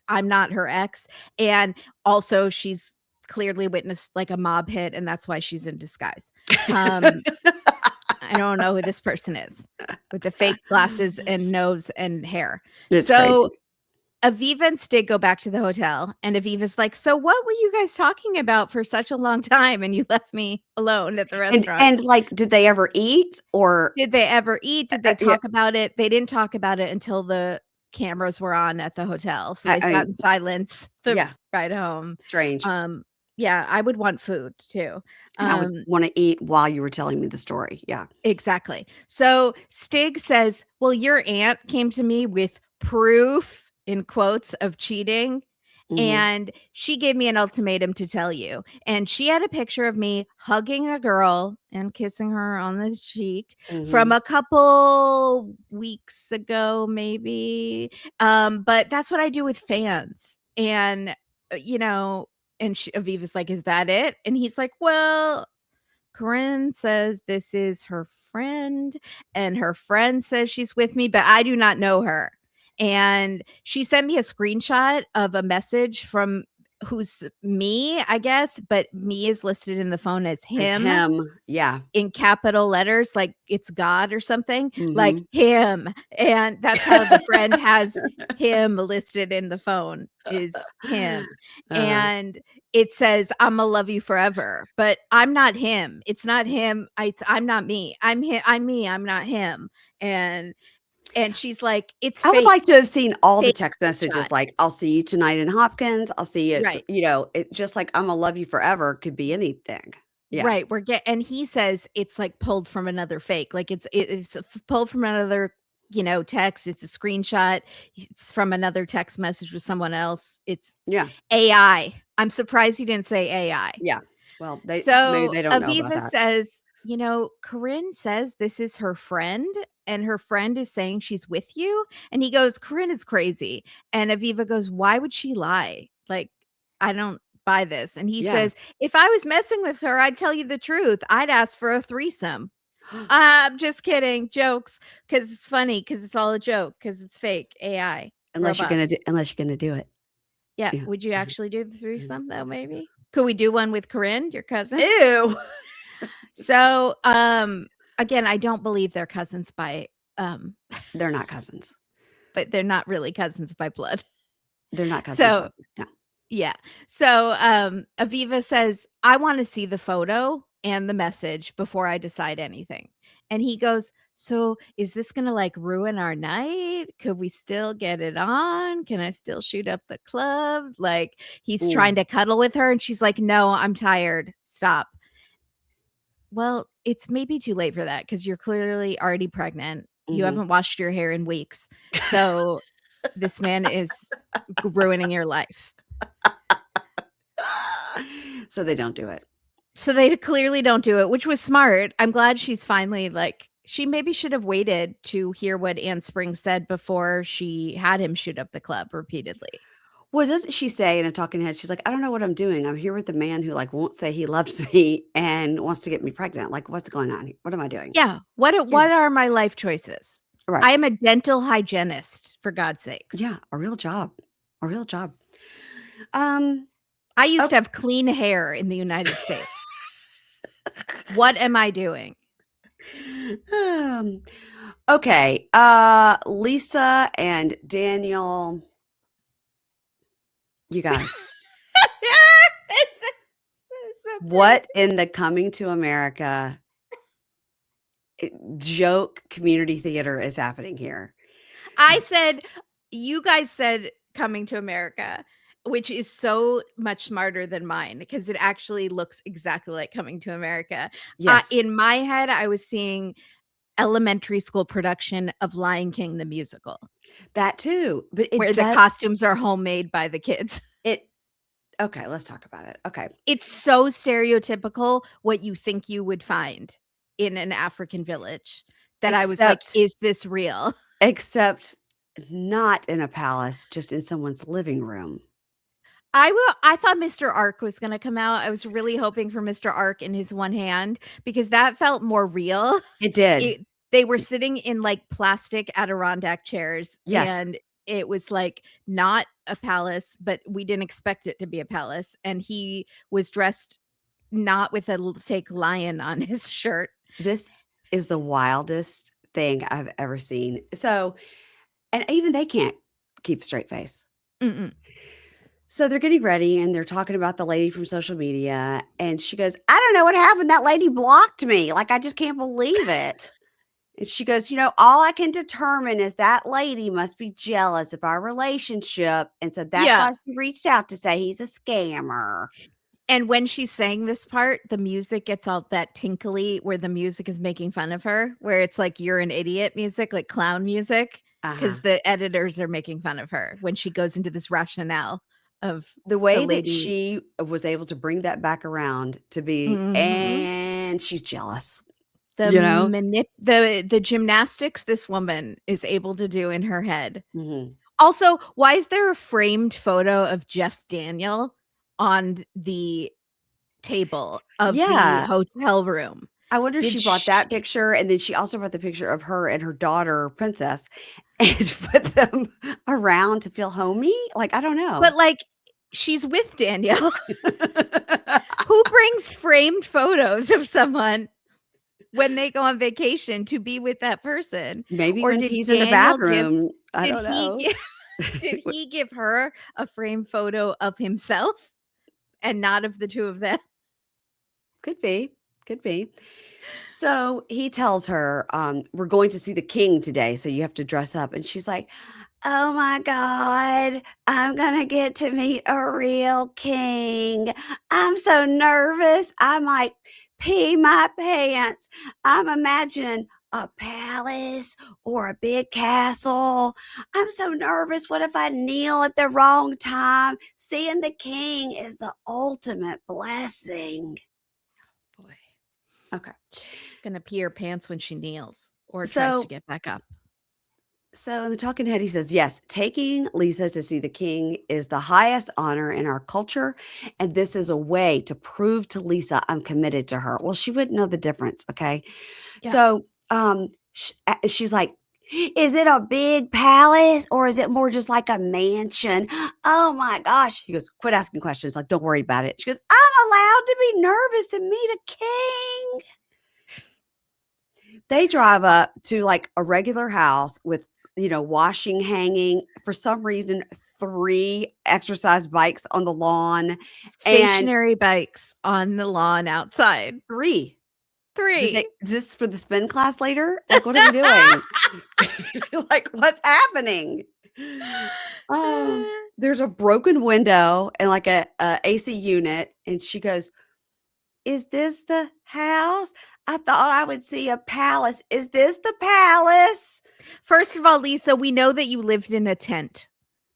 I'm not her ex. And also she's clearly witnessed like a mob hit, and that's why she's in disguise. Um, I don't know who this person is with the fake glasses and nose and hair. It's So crazy. Aviva and Stig go back to the hotel, and Aviva's like, "So what were you guys talking about for such a long time? And you left me alone at the restaurant." Like, did they ever eat or Did they ever eat? Did they yeah, talk about it? They didn't talk about it until the cameras were on at the hotel, so they I sat mean, in silence the yeah, ride home. strange. Um, yeah, I would want food too. And I would Um, wanna eat while you were telling me the story. Yeah. exactly. So Stig says, "Well, your aunt came to me with proof," in quotes, "of cheating. Mhm. And she gave me an ultimatum to tell you. And she had a picture of me hugging a girl and kissing her on the cheek from Mhm. a couple weeks ago, maybe. But that's what I do with fans." And, and Aviva's like, "Is that it?" And he's like, "Well, Corinne says this is her friend, and her friend says she's with me, but I do not know her. And she sent me a screenshot of a message from who's me, I guess, but me is listed in the phone as As him him. Yeah. in capital letters, like it's God or something, like Mhm. him. And that's how the friend has him listed in the phone is him. Uh, And it says, "I'ma love you forever," but I'm not him. It's not him. I'm not me. I'm me. I'm not him. And she's like, "It's I would fake, like to have seen all the fake text shot." messages like, "I'll see you tonight in Hopkins. I'll see you," Right. it just like, "Imma love you forever" could be anything. Yeah. Right, and he says it's, like, pulled from another fake, like, it's pulled from another, text, it's a screenshot, it's from another text message with someone else, it's Yeah. AI. I'm surprised he didn't say AI. Yeah. Well, maybe So, they don't know about Aviva that. says, "Corinne says this is her friend, and her friend is saying she's with you?" And he goes, "Corinne is crazy." And Aviva goes, "Why would she lie? Like, I don't buy this." And he Yeah. says, "If I was messing with her, I'd tell you the truth. I'd ask for a threesome." I'm just kidding. Jokes, because it's funny, because it's all a joke, because it's fake AI robots. Unless you're gonna do it. Yeah. Yeah. Would you actually do the Mhm. threesome though? Maybe. Could we do one with Corinne, your cousin? Ew. So, again, I don't believe they're cousins by, um, They're not cousins. but they're not really cousins by blood. They're not cousins, So, but no. yeah. So, Aviva says, "I wanna see the photo and the message before I decide anything." And he goes, "So, is this gonna, like, ruin our night? Could we still get it on? Can I still shoot up the club?" Like, he's trying Mm, to cuddle with her, and she's like, "No, I'm tired. Stop." Well, it's maybe too late for that because 'cause you're clearly already pregnant. You mhm. haven't washed your hair in weeks. So, this man is ruining your life. So they don't do it. So they clearly don't do it, which was smart. I'm glad she's finally like she maybe should have waited to hear what Anne Spring said before she had him shoot up the club repeatedly. What doesn't she say in a talking head? She's like, "I don't know what I'm doing. I'm here with a man who, like, won't say he loves me and wants to get me pregnant. Like, what's going on? What am I doing?" Yeah. Yeah, What are my life choices? right. I am a dental hygienist, for God's sakes. Yeah, a real job. A real job. Um, I used oh to have clean hair in the United States. What am I doing? um, okay, Lisa and Daniel, you guys, So what in the Coming to America joke community theater is happening here? I said, you guys said Coming to America, which is so much smarter than mine because it actually looks exactly like Coming to America. Yes, In my head, I was seeing elementary school production of Lion King the musical, that too, but it where the does costumes are homemade by the kids. it okay, let's talk about it. Okay. It's so stereotypical what you think you would find in an African village that I was like, Except "Is this real?" except not in a palace, just in someone's living room. I thought Mr. Ark was gonna come out. I was really hoping for Mr. Ark in his one hand because that felt more real. It did. They were sitting in, like, plastic Adirondack chairs, Yes. and it was, like, not a palace, but we didn't expect it to be a palace, and he was dressed not with a fake lion on his shirt. This is the wildest thing I've ever seen. So and even they can't keep a straight face. Mm-mm. So they're getting ready and they're talking about the lady from social media, and she goes, "I don't know what happened. That lady blocked me. Like, I just can't believe it." And she goes, all I can determine is that lady must be jealous of our relationship. And so that's Yeah. why she reached out to say he's a scammer. And when she's saying this part, the music gets all that tinkly where the music is making fun of her, where it's like you're an idiot music, like clown music, Uh-huh. because the editors are making fun of her when she goes into this rationale of The the way that lady. she was able to bring that back around to be, Mhm. and she's jealous, The you know? the gymnastics this woman is able to do in her head. Mhm. Also, why is there a framed photo of just Daniel on the table of the Yeah. hotel room? I wonder if Did she brought sh that picture, and then she also brought the picture of her and her daughter, Princess, and put them around to feel homey? Like, I don't But, know. like, she's with Daniel. Who brings framed photos of someone when they go on vacation to be with that person? Maybe Or when did he's in the Daniel give bathroom, I did don't he know. gi did he give her a framed photo of himself and not of the 2 of them? Could be, could be. So he tells her, "We're going to see the king today, so you have to dress up." And she's like, "Oh my God, I'm gonna get to meet a real king. I'm so nervous. I might pee my pants. I'm imagining a palace or a big castle. I'm so nervous. What if I kneel at the wrong time? Seeing the king is the ultimate blessing." Boy, Okay. she's gonna pee her pants when she kneels or tries to So get back up. So in the talking head, he says, "Yes, taking Lisa to see the king is the highest honor in our culture. And this is a way to prove to Lisa I'm committed to her." Well, she wouldn't know the difference. Okay. Yeah. So, she's like, "Is it a big palace or is it more just like a mansion?" "Oh my gosh." He goes, "Quit asking questions. Like, don't worry about it." She goes, "I'm allowed to be nervous to meet a king." They drive up to like a regular house with, washing hanging. For some reason, 3 exercise bikes on the lawn and Stationary bikes on the lawn outside. 3. Three. Is this for the spin class later? Like, what are we doing? Like, what's happening? Oh, there's a broken window and like a AC unit. And she goes, "Is this the house? I thought I would see a palace. Is this the palace?" First of all, Lisa, we know that you lived in a tent.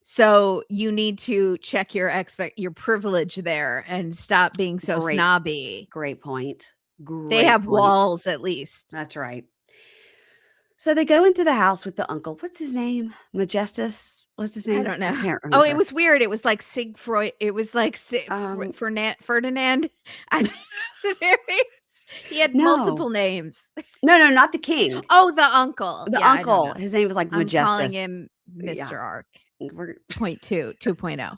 So you need to check your privilege there and stop being so Great, snobby. great point. They Great have point. walls at least. That's right. So they go into the house with the uncle. What's his name? Majestus? What's his name? I don't know. I can't Oh, remember. it was weird. It was like Siegfried. It was like Ferdinand. He had No. multiple names. No, not the king. Oh, the uncle. The Yeah, I don't uncle. know. His name was like I'm calling Majestus. him Yeah. Mr. Ark. We're- 2.0.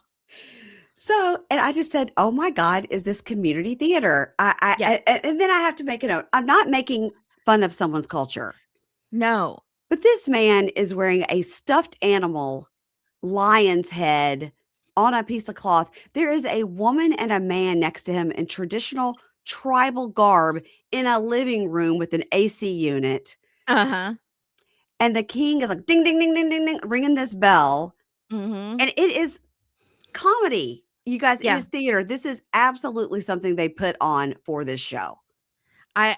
So, and I just said, "Oh my God, is this community theater?" Yeah. And then I have to make a note. I'm not making fun of someone's culture, No. but this man is wearing a stuffed animal lion's head on a piece of cloth. There is a woman and a man next to him in traditional tribal garb in a living room with an AC unit. Uh-huh. And the king is like, ding, ding, ding, ding, ding, ding, ringing this bell. Mm-hmm. And it is comedy. You guys, Yeah. it is theater. This is absolutely something they put on for this show. I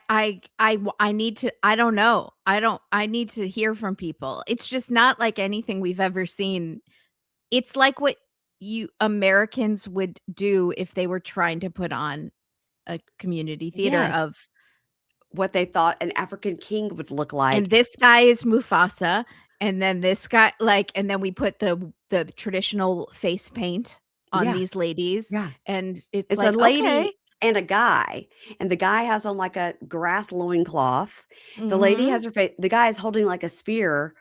need to, I don't know. I need to hear from people. It's just not like anything we've ever seen. It's like what you Americans would do if they were trying to put on a community theater Yes. of, What they thought an African king would look like. and this guy is Mufasa, and then this guy, like, and then we put the traditional face paint on Yeah. these ladies. Yeah. And it's It's like, a lady okay. and a guy. And the guy has on like a grass loincloth. The lady Mhm. has her face. The guy is holding like a spear.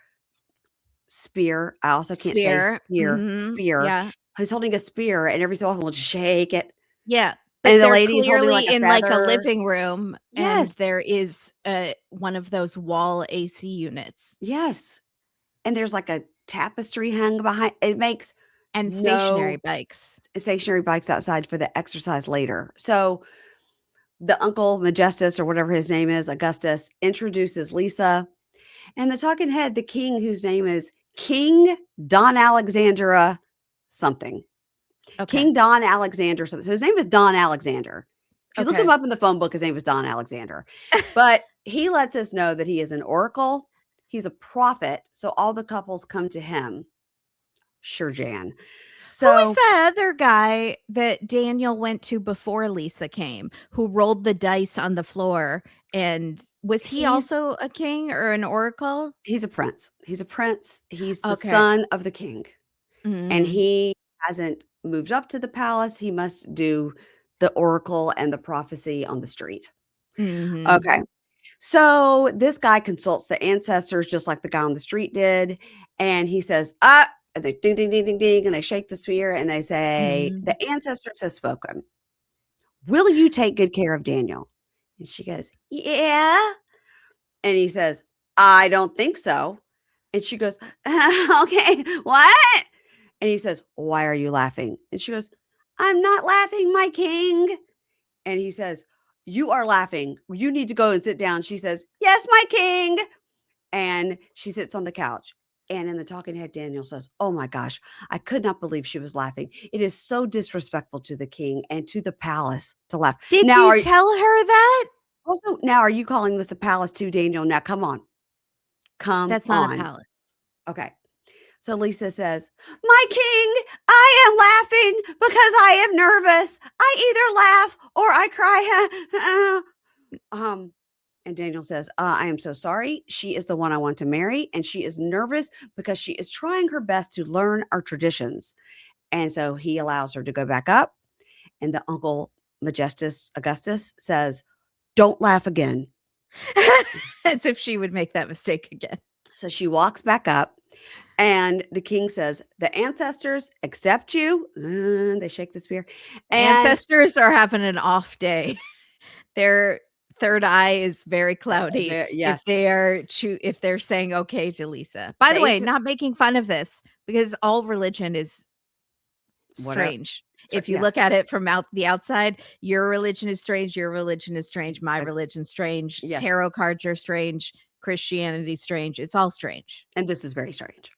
I also can't say Spear. Mhm. spear. Yeah. He's holding a spear, and every so often we'll just shake it. Yeah, but And the they're lady is holding clearly like a in, like, a feather. living room, and Yes. there is, one of those wall AC units. Yes. And there's like a tapestry hung behind. It makes And stationary no bikes. stationary bikes outside for the exercise later. So the uncle, Majestus, or whatever his name is, Augustus, introduces Lisa. And the talking head, the king, whose name is King Don Alexandra something. Okay. King Don Alexander something. So his name is Don Alexander. If you look him Okay. up in the phone book, his name was Don Alexander. But he lets us know that he is an oracle. He's a prophet. So all the couples come to him. Sure, Jan. Who was So that other guy that Daniel went to before Lisa came, who rolled the dice on the floor? And was he he's also a king or an oracle? he's a prince. He's a prince. He's the Okay. son of the king. And Mhm. he hasn't moved up to the palace. He must do the oracle and the prophecy on the street. Mhm. Okay. So this guy consults the ancestors just like the guy on the street did. And he says, and they ding, ding, ding, ding, ding, and they shake the sphere and they say, Mhm. "The ancestors have spoken. Will you take good care of Daniel?" And she goes, "Yeah." And he says, "I don't think so." And she goes, "Okay, what?" And he says, "Why are you laughing?" And she goes, "I'm not laughing, my king." And he says, "You are laughing. You need to go and sit down." She says, "Yes, my king." And she sits on the couch. And in the talking head, Daniel says, "Oh my gosh, I could not believe she was laughing. It is so disrespectful to the king and to the palace to laugh." Did Now, you tell her that? now are you calling this a palace too, Daniel? Now, come on. Come That's not a on. palace. Okay. So Lisa says, "My king, I am laughing because I am nervous. I either laugh or I cry." And Daniel says, "I am so sorry. She is the one I want to marry, and she is nervous because she is trying her best to learn our traditions." And so he allows her to go back up. And the uncle, Majestus Augustus, says, "Don't laugh again. As if she would make that mistake again. So she walks back up, and the king says, "The ancestors accept you." They shake the spear. And Ancestors are having an off day. Their third eye is very cloudy if yes. if they're saying okay to Lisa. By the way, They not making fun of this because all religion is whatever. strange. So, If you yeah. look at it from the outside, your religion is strange, your religion is strange, my Uh, religion's strange, yes. tarot cards are strange, Christianity's strange. It's all strange. And this is very strange.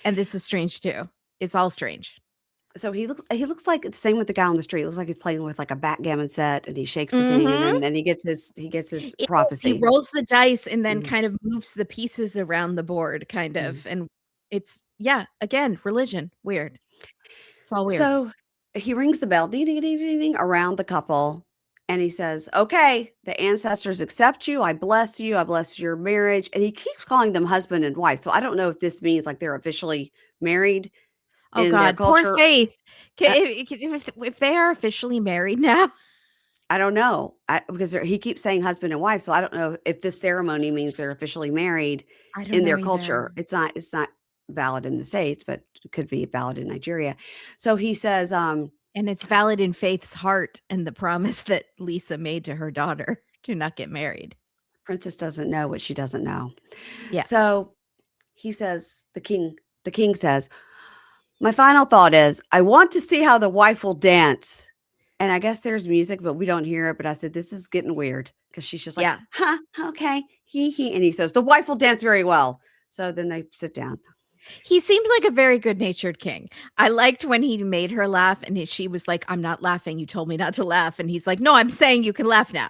And this is strange too. It's all strange. So he looks like the same with the guy on the street. It looks like he's playing with like a backgammon set, and he shakes the thing, and Mhm. then he gets his It is, he prophecy. rolls the dice and then Mhm. kind of moves the pieces around the board kind Mhm. of, and it's yeah, again, religion, weird. It's all weird. So he rings the bell, ding, ding, ding, ding, ding, around the couple, and he says, "Okay, the ancestors accept you. I bless you. I bless your marriage." And he keeps calling them husband and wife. So I don't know if this means like they're officially married Oh in their god, poor culture. Faith. Uh, If they are officially married now, I don't know, because he keeps saying husband and wife, so I don't know if this ceremony means they're officially married I don't in know their either. culture. It's not valid in the States, but it could be valid in Nigeria. So he says, And it's valid in Faith's heart and the promise that Lisa made to her daughter to not get married. "Princess doesn't know what she doesn't know." Yeah. So he says, the king says, "My final thought is, I want to see how the wife will dance." And I guess there's music, but we don't hear it. But I said, this is getting weird, because she's just like, Yeah. huh, okay, he. And he says, "The wife will dance very well." So then they sit down. He seemed like a very good-natured king. I liked when he made her laugh and she was like, "I'm not laughing. You told me not to laugh." And he's like, "No, I'm saying you can laugh now.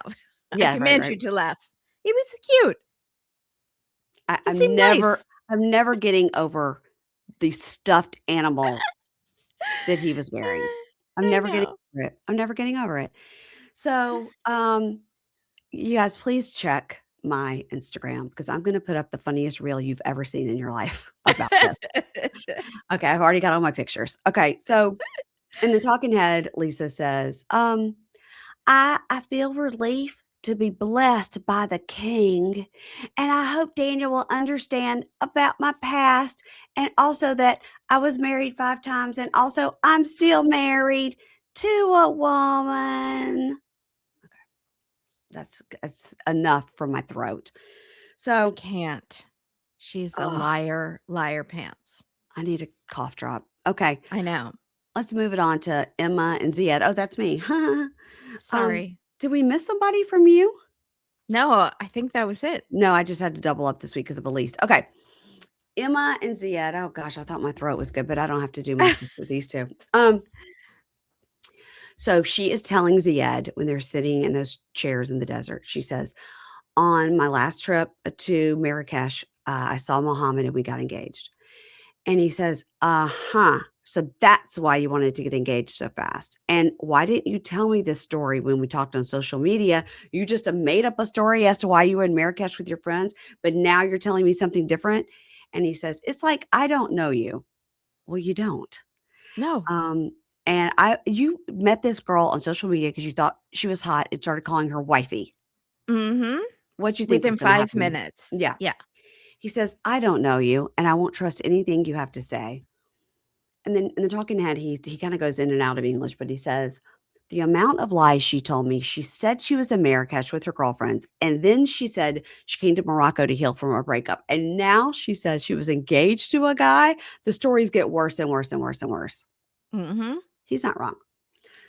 I Yeah, right, command right. you to laugh." He was cute. I, He I'm seemed never, nice. I'm never getting over the stuffed animal that he was wearing. I'm I never getting know. over it. I'm never getting over it. So, you guys, please check my Instagram, because I'm going to put up the funniest reel you've ever seen in your life about this. Okay, I've already got all my pictures. Okay, so in the talking head, Lisa says, I feel relief to be blessed by the king, and I hope Daniel will understand about my past, and also that I was married 5 times, and also I'm still married to a woman." That's enough for my throat. I So, can't. She's a ugh, liar, liar pants. I need a cough drop. Okay, I know. let's move it on to Emma and Ziad. Oh, that's me. Sorry. Did we miss somebody from you? No, I think that was it. No, I just had to double up this week because of Elise. Okay. Emma and Ziad. Oh gosh, I thought my throat was good, but I don't have to do much with these two. So she is telling Ziad when they're sitting in those chairs in the desert. She says, "On my last trip to Marrakesh, I saw Mohammed and we got engaged." And he says, "Uh-huh. So that's why you wanted to get engaged so fast. And why didn't you tell me this story when we talked on social media? You just made up a story as to why you were in Marrakesh with your friends, but now you're telling me something different." And he says, "It's like I don't know you." Well, you don't. No. Um, and you met this girl on social media because you thought she was hot and started calling her wifey. Mhm. What do you think was Within going to 5 happen? minutes. Yeah. Yeah. He says, "I don't know you, and I won't trust anything you have to say." And then in the talking head, he kind of goes in and out of English, but he says, "The amount of lies she told me. She said she was in Marrakesh with her girlfriends, and then she said she came to Morocco to heal from a breakup, and now she says she was engaged to a guy. The stories get worse and worse and worse and worse." Mhm. He's not wrong.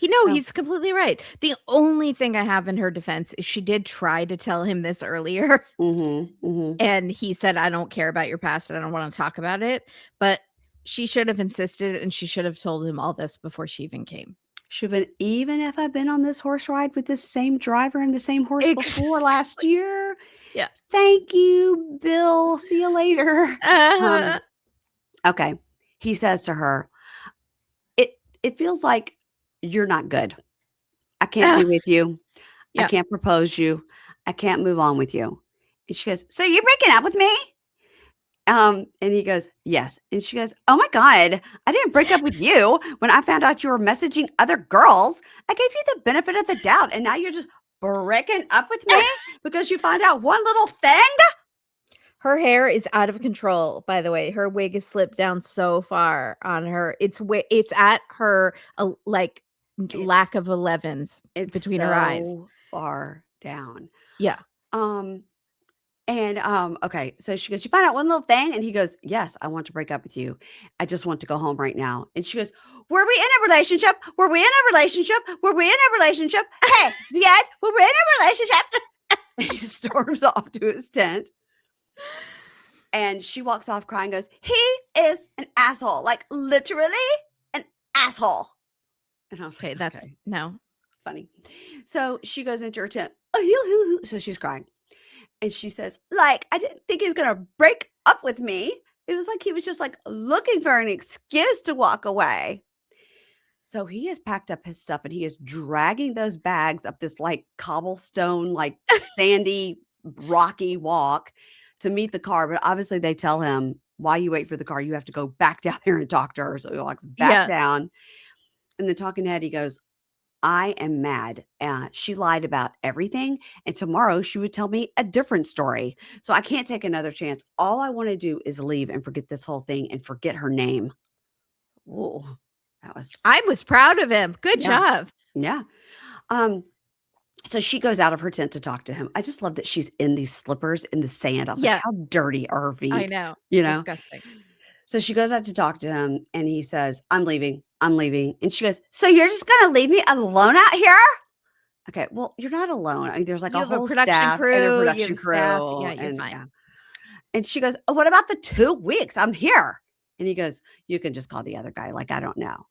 So, He's completely right. The only thing I have in her defense is she did try to tell him this earlier, mhm. and he said, "I don't care about your past, and I don't wanna talk about it," but she should have insisted, and she should have told him all this before she even came. Should have been, even if I've been on this horse ride with this same driver and the same horse before Exactly. last year. Yeah. Thank you, Bill. See you later. Uh-huh. Um, okay. He says to her, it feels like you're not good. I can't be with you. I Yeah. can't propose you. I can't move on with you." And she goes, "So you're breaking up with me?" And he goes, "Yes." And she goes, "Oh my God, I didn't break up with you when I found out you were messaging other girls. I gave you the benefit of the doubt. And now you're just breaking up with me because you find out one little thing? Her hair is out of control, by the way. Her wig is slipped down so far on her. It's at her like lack of 11s It's between her eyes. so far down. Yeah. Okay, so she goes, you find out one little thing? And he goes, yes, I want to break up with you. I just want to go home right now. And she goes, were we in a relationship? Were we in a relationship? Were we in a relationship? Hey, Ziad, were we in a relationship? And he storms off to his tent. And she walks off crying, goes, he is an asshole. Like literally an asshole. And I was Okay, like, that's no. Funny. So she goes into her tent. So she's crying. And she says, like, I didn't think he was going to break up with me. It was like he was just like looking for an excuse to walk away. So he has packed up his stuff and he is dragging those bags up this like cobblestone, like sandy, rocky walk to meet the car. But obviously they tell him, while you wait for the car, you have to go back down there and talk to her. So he walks back down. And then talking to Ed, he goes, I am mad. She lied about everything. And tomorrow she would tell me a different story. So I can't take another chance. All I want to do is leave and forget this whole thing and forget her name. Whoa. I was proud of him. Good job. Yeah. So she goes out of her tent to talk to him. I just love that she's in these slippers in the sand. I was like, how dirty are her feet? I know. Disgusting. So she goes out to talk to him and he says, I'm leaving. And she goes, so you're just going to leave me alone out here? Okay. Well, you're not alone. I mean, there's like a whole staff and a production crew. Yeah, you're fine. Yeah. And she goes, oh, what about the 2 weeks? I'm here. And he goes, you can just call the other guy. Like, I don't know.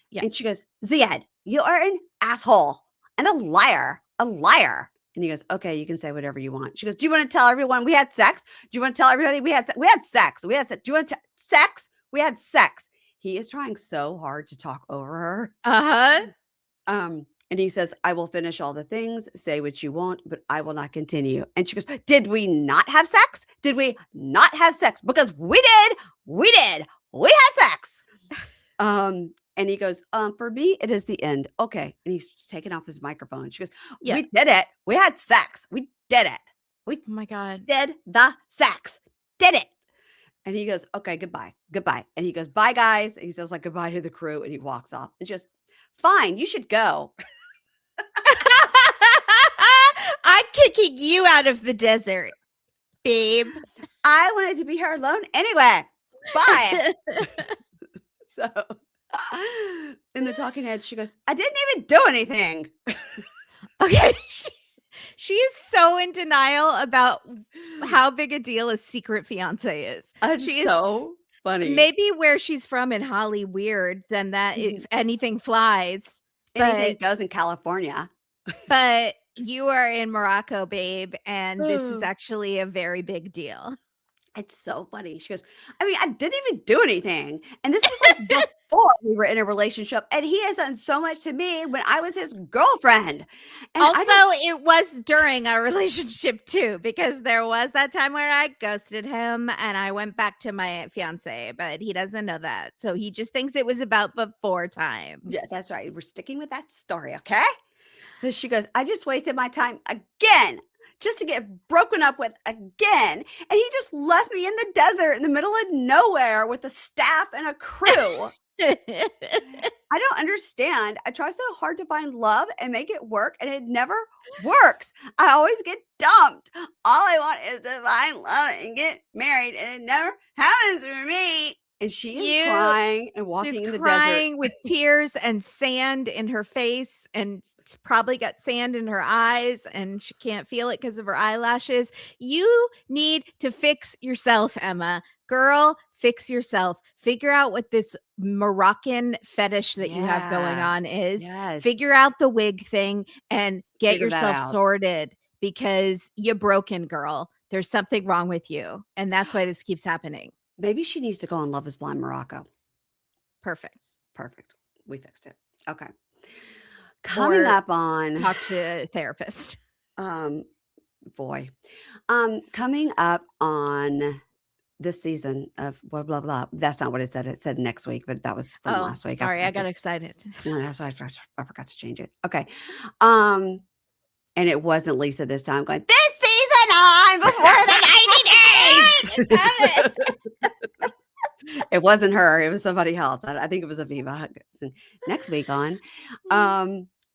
Yeah. And she goes, Ziad, you are an asshole and a liar. And he goes, okay, you can say whatever you want. She goes, do you want to tell everyone we had sex? Do you want to tell everybody we had sex? We had sex. Do you want to sex? We had sex. He is trying so hard to talk over her. And he says, I will finish all the things, say what you want, but I will not continue. And she goes, did we not have sex? Did we not have sex? Because we did. We had sex. And he goes, for me, it is the end. Okay. And he's taking off his microphone. She goes, we did it. We had sex. We did it. Oh my God. Did the sex. Did it. And he goes, okay, goodbye. And he goes, bye, guys. And he says like goodbye to the crew and he walks off. And she goes, fine, you should go. I'm kicking you out of the desert, babe. I wanted to be here alone anyway. Bye. So in the talking head, she goes, I didn't even do anything. Okay. She is so in denial about how big a deal a secret fiance is. She is so funny. Maybe where she's from in Holly weird, then that if anything flies. Anything goes in California. But you are in Morocco, babe, and this is actually a very big deal. It's so funny. She goes, I mean, I didn't even do anything. And this was like before we were in a relationship. And he has done so much to me when I was his girlfriend. And also, it was during our relationship too, because there was that time where I ghosted him and I went back to my fiance, but he doesn't know that. So he just thinks it was about before time. Yeah, that's right. We're sticking with that story. Okay. So she goes, I just wasted my time again. Just to get broken up with again. And he just left me in the desert in the middle of nowhere with a staff and a crew. I don't understand. I try so hard to find love and make it work, and it never works. I always get dumped. All I want is to find love and get married, and it never happens for me. And she is crying and walking in the desert with tears and sand in her face, and probably got sand in her eyes, and she can't feel it because of her eyelashes. You need to fix yourself, Emma. Girl, fix yourself. Figure out what this Moroccan fetish that you have going on is. Yes. Figure out the wig thing and get yourself sorted, because you're broken, girl. There's something wrong with you, and that's why this keeps happening. Maybe she needs to go on Love is Blind Morocco. Perfect. We fixed it. Okay. Coming up on talk to a therapist. Coming up on this season of blah blah blah. That's not what it said. It said next week, but that was from last week. Sorry, I got excited. No, that's why I forgot to change it. Okay. And it wasn't Lisa this time going, this season on before the 90 days. Damn it. It wasn't her. It was somebody else. I think it was Aviva. Next week on,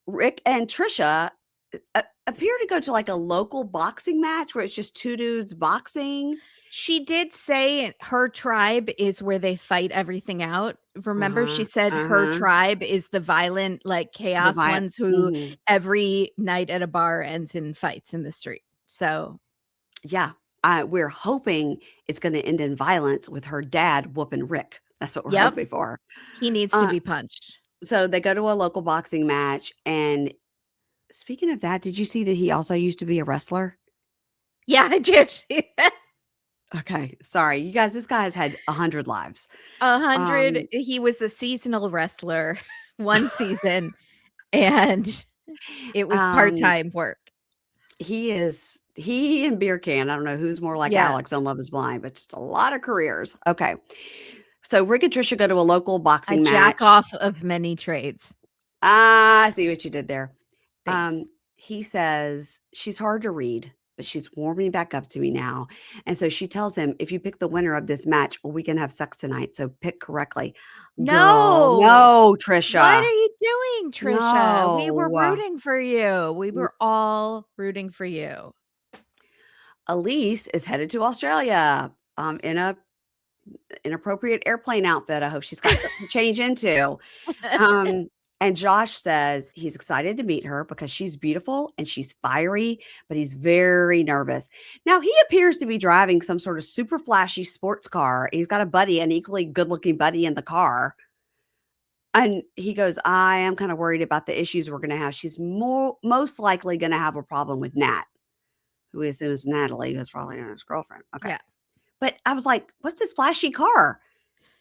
Rick and Trisha appear to go to like a local boxing match where it's just two dudes boxing. She did say her tribe is where they fight everything out. Remember, she said her tribe is the violent, like chaos ones who every night at a bar ends in fights in the street. So, yeah, we're hoping it's going to end in violence with her dad whooping Rick. That's what we're hoping for. He needs to be punched. So they go to a local boxing match. And speaking of that, did you see that he also used to be a wrestler? Yeah, I did see that. Okay, sorry. You guys, this guy has had 100 lives. 100. He was a seasonal wrestler one season, and it was part-time work. He and Beer Can. I don't know who's more like Alex on Love is Blind, but just a lot of careers. Okay. So Rick and Trisha go to a local boxing match. Jack off of many trades. I see what you did there. Thanks. He says, she's hard to read, but she's warming back up to me now. And so she tells him, if you pick the winner of this match, we can have sex tonight. So pick correctly. No. Girl, no, Trisha. What are you doing, Trisha? No. We were rooting for you. We were all rooting for you. Elise is headed to Australia in a inappropriate airplane outfit. I hope she's got something to change into. And Josh says he's excited to meet her because she's beautiful and she's fiery, but he's very nervous. Now, he appears to be driving some sort of super flashy sports car. And he's got a buddy, an equally good-looking buddy in the car. And he goes, I am kind of worried about the issues we're going to have. She's most likely going to have a problem with Nat, who is Natalie, who's probably his girlfriend. Okay. Yeah. But I was like, what's this flashy car?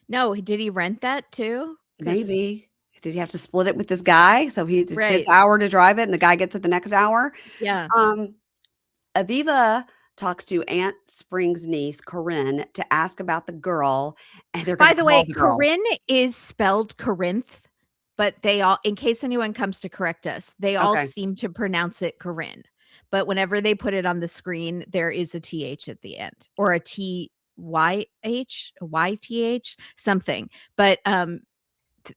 No, did he rent that too? Maybe. Did he have to split it with this guy? So it's his hour to drive it and the guy gets it the next hour. Yeah. Aviva talks to Aunt Spring's niece, Corinne, to ask about the girl. And they're By the way, Corinne is spelled Corinth, but they all, in case anyone comes to correct us, they all seem to pronounce it Corinne. But whenever they put it on the screen, there is a TH at the end or a TYH, a YTH, something. But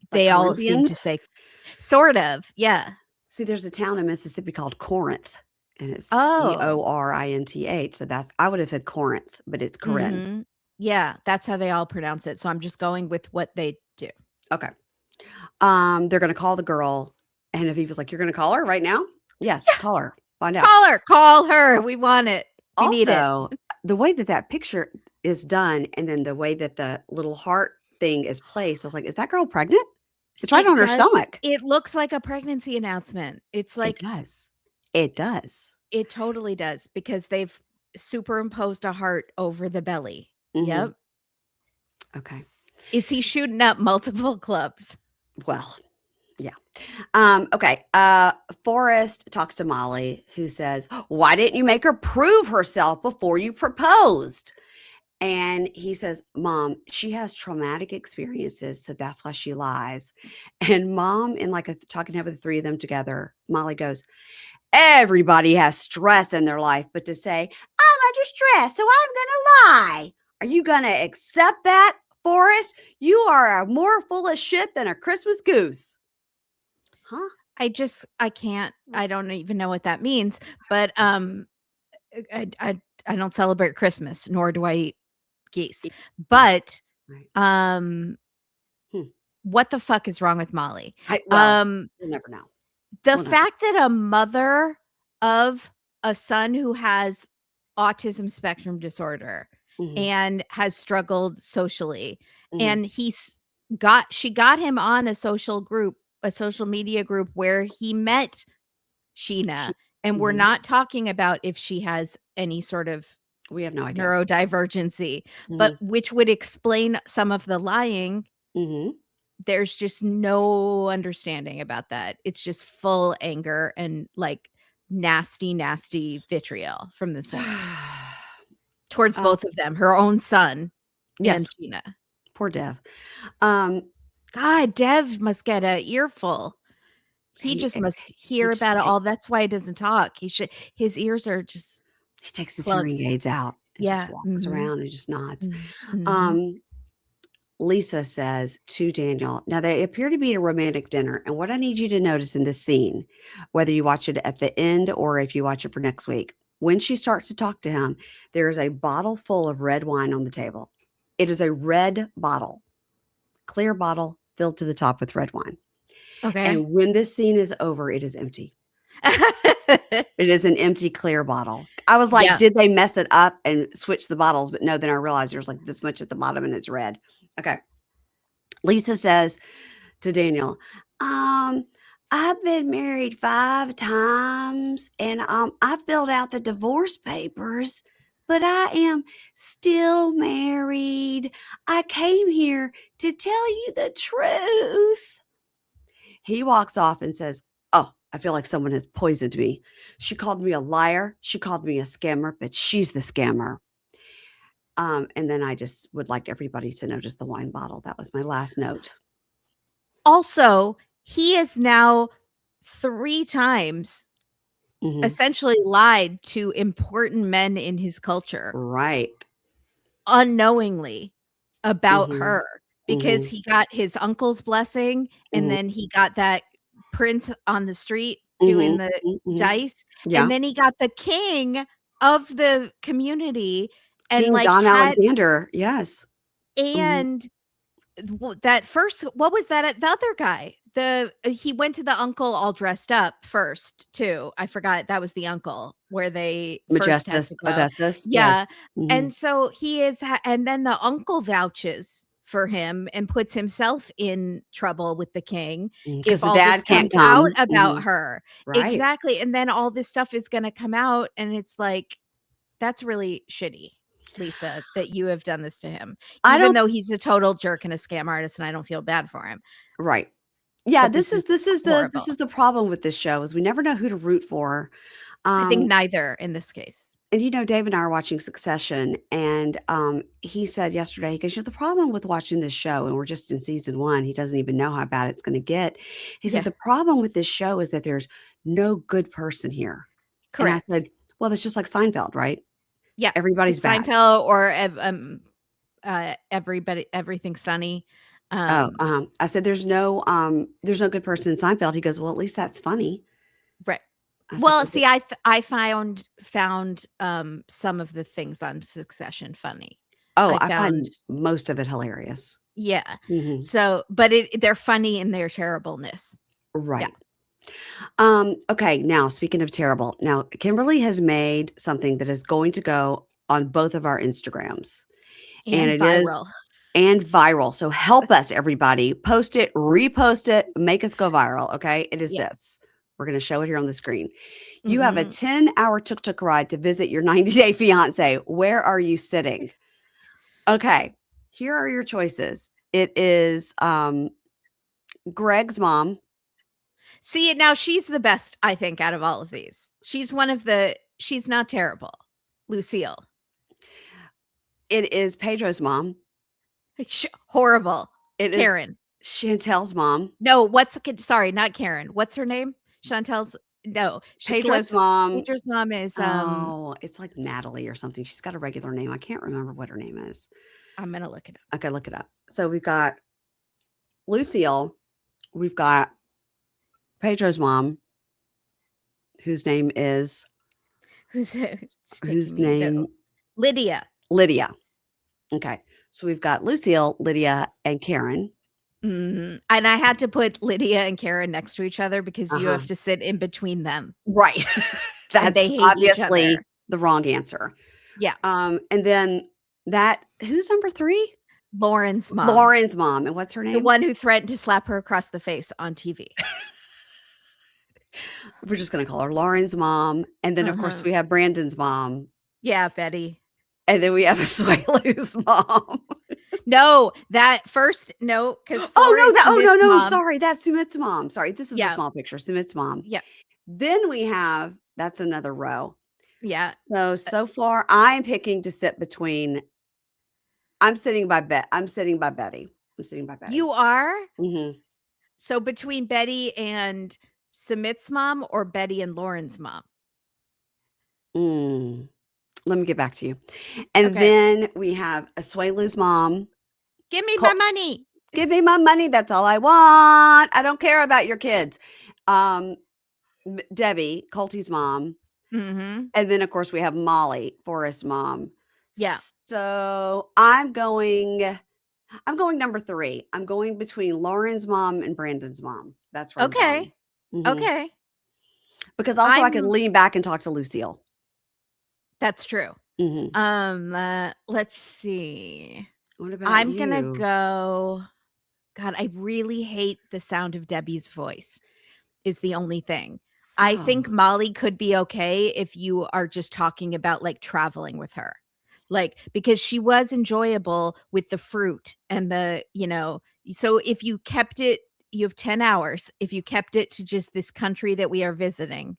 they all seem to say sort of. Yeah. See, there's a town in Mississippi called Corinth, and it's Corinth. So I would have said Corinth, but it's Corinne. Mm-hmm. Yeah, that's how they all pronounce it. So I'm just going with what they do. Okay. They're going to call the girl, and Aviva's like, you're going to call her right now? Yes, call her. Find out. Call her. We want it. We need it. The way that picture is done, and then the way that the little heart thing is placed, I was like, is that girl pregnant? It's right on her stomach. It looks like a pregnancy announcement. It's like it does. It totally does, because they've superimposed a heart over the belly. Mm-hmm. Yep. Okay. Is he shooting up multiple clubs? Well, yeah. Okay. Forrest talks to Molly, who says, why didn't you make her prove herself before you proposed? And he says, Mom, she has traumatic experiences, so that's why she lies. And Mom, in like a talking head with the three of them together, Molly goes, everybody has stress in their life, but to say, I'm under stress, so I'm going to lie. Are you going to accept that, Forrest? You are more full of shit than a Christmas goose. Huh? I can't, I don't even know what that means, but I don't celebrate Christmas, nor do I eat geese. But what the fuck is wrong with Molly? We'll never know. The fact that a mother of a son who has autism spectrum disorder and has struggled socially, and she got him on a social media group where he met Sheena, and we're not talking about if she has any sort of, we have no idea, neurodivergency, but which would explain some of the lying. There's just no understanding about that. It's just full anger and like nasty, nasty vitriol from this woman towards both of them, her own son and Sheena. Poor Dev. God, Dev must get an earful. He just must he hear just about it take all. That's why he doesn't talk. His ears are just he takes his plugged. hearing aids out and just Yeah. walks Mhm. around and just nods. Mhm. Um, Lisa says to Daniel, now they appear to be at a romantic dinner. And what I need you to notice in this scene, whether you watch it at the end or if you watch it for next week, when she starts to talk to him, there is a bottle full of red wine on the table. It is a red bottle, clear bottle filled to the top with red wine. Okay. And when this scene is over, it is empty. It is an empty clear bottle. I was like, Yeah. did they mess it up and switch the bottles? But no, then I realized there's like this much at the bottom and it's red. Okay. Lisa says to Daniel, um, I've been married 5 times and I filled out the divorce papers, but I am still married. I came here to tell you the truth. He walks off and says, oh, I feel like someone has poisoned me. She called me a liar. She called me a scammer, but she's the scammer. And then I just would like everybody to notice the wine bottle. That was my last note. Also, he has now 3 times Mhm. essentially lied to important men in his culture Right. unknowingly about Mhm. her because Mhm. he got his uncle's blessing and Mhm. then he got that prince on the street doing Mhm. the Mhm. dice, and Yeah. then he got the king of the community and, King like, Don had Alexander. Yes. Mhm. and that first what was that the other guy? He went to the uncle all dressed up first too. I forgot that was the uncle where they first had Majestus to go. Augustus. Yes. Yeah, Mhm. and so he is and then the uncle vouches for him and puts himself in trouble with the king Because if the all this dad can't comes out come. about Mhm. her. Right. Exactly, and then all this stuff is gonna come out, and it's like, that's really shitty, Lisa, that you have done this to him, I even don't though he's a total jerk and a scam artist, and I don't feel bad for him, right. Yeah, but this is this horrible. is the problem with this show is we never know who to root for. I think Um, neither in this case. and Dave and I are watching Succession, and he said yesterday, he goes, the problem with watching this show, and we're just in season 1, he doesn't even know how bad it's going to get. He said Yeah, the problem with this show is that there's no good person here. And I correct. said, well, it's just like Seinfeld, right? Yeah, Everybody's bad. Seinfeld or Everything Sunny. Oh, Um, I said, there's no good person in Seinfeld. He goes, well, at least that's funny. right. I said, Well, but see, I found some of the things on Succession funny. oh, I I found find most of it hilarious. yeah. Mhm. So, but they're funny in their terribleness. Yeah. Right. Okay, now speaking of terrible, now Kimberly has made something that is going to go on both of our Instagrams, and And it is viral. and viral. So help us, everybody. Post it, repost it, make us go viral. Okay. It is Yeah. this. We're going to show it here on the screen. You have a Mhm. 10-hour tuk-tuk ride to visit your 90-day fiance. Where are you sitting? Okay. Here are your choices. It is Greg's mom. See, now she's the best, I think, out of all of these. She's not terrible. Lucille. It is Pedro's mom. Horrible. It is Karen. Chantel's mom. No, sorry, not Karen. What's her name? Chantel's no. Pedro's mom. Pedro's mom is Oh, it's like Natalie or something. She's got a regular name. I can't remember what her name is. I'm gonna look it up. Okay, look it up. So we've got Lucille. We've got Pedro's mom, whose name is Who's taking whose me? name Lydia. Lydia. Okay. So we've got Lucille, Lydia, and Karen. And I had to put Lydia and Karen next to each other because you Uh-huh. have to sit in between them. Right. And they That's hate each obviously other. the wrong answer. Yeah. And then who's number 3? Lauren's mom. Lauren's mom. And what's her The name? one who threatened to slap her across the face on TV. We're just going to call her Lauren's mom. And then, of course, we have Brandon's mom. Yeah, Betty. And then we have Asuelu's mom. No, that first no, because no. Sorry, that's Sumit's mom. Sorry, this is a Yeah. small picture. Sumit's mom. Yeah. Then we have that's another row. Yeah. So far, I'm picking to sit between. I'm sitting by Betty. I'm sitting by Betty. You are? Mhm. So between Betty and Sumit's mom or Betty and Lauren's mom? Let me get back to you. And Okay. then we have Asuelu's mom. Give me my money. Give me my money. That's all I want. I don't care about your kids. Debbie, Colty's mom. Mm-hmm. And then, of course, we have Molly, Forrest's mom. Yeah. So I'm going number 3. I'm going between Lauren's mom and Brandon's mom. That's where I'm Okay. going. Okay. Because also I can lean back and talk to Lucille. That's true. Let's see. What about I'm you? gonna go. God, I really hate the sound of Debbie's voice. Is the only thing. I think Molly could be okay if you are just talking about like traveling with her. Like, because she was enjoyable with the fruit and the, so if you kept it, you have 10 hours. If you kept it to just this country that we are visiting,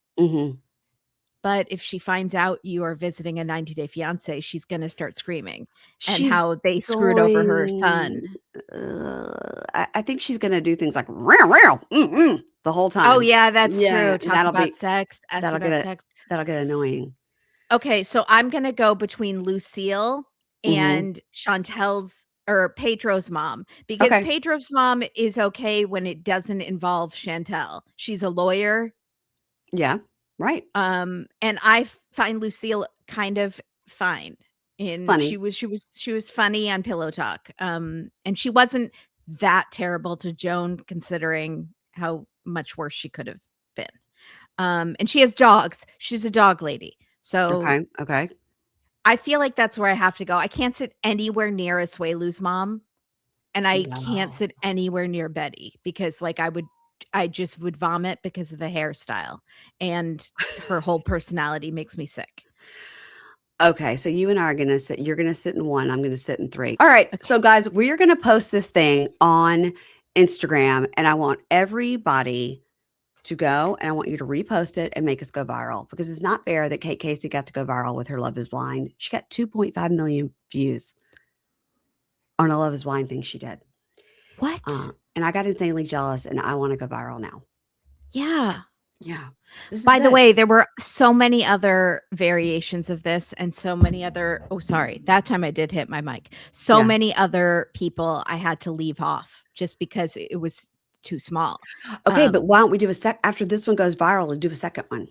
but if she finds out you are visiting a 90-day fiance, she's going to start screaming and how they screwed over her son. I think she's going to do things like the whole time. Oh yeah, that's true. Talk about sex. Ask you about sex. That'll get annoying. Okay, so I'm gonna go between Lucille and Chantel's or Pedro's mom, because Pedro's mom is okay when it doesn't involve Chantel. She's a lawyer. Yeah, right. And I find Lucille kind of fine. Funny. She was funny on Pillow Talk. And she wasn't that terrible to Joan, considering how much worse she could have been. And she has dogs. She's a dog lady. So okay. I feel like that's where I have to go. I can't sit anywhere near Asuelu's mom, and I can't sit anywhere near Betty, because like I just would vomit because of the hairstyle, and her whole personality makes me sick. Okay, so you and I are going to sit. You're going to sit in 1. I'm going to sit in 3. All right. Okay. So guys, we're going to post this thing on Instagram, and I want everybody to go, and I want you to repost it and make us go viral, because it's not fair that Kate Casey got to go viral with her Love is Blind. She got 2.5 million views on a Love is Blind thing she did. What? And I got insanely jealous, and I want to go viral now. Yeah. Yeah. By the way, there were so many other variations of this, and so many other, oh, sorry, that time I did hit my mic. So many other people I had to leave off just because it was too small. Okay, but why don't we do after this one goes viral, and do a second one?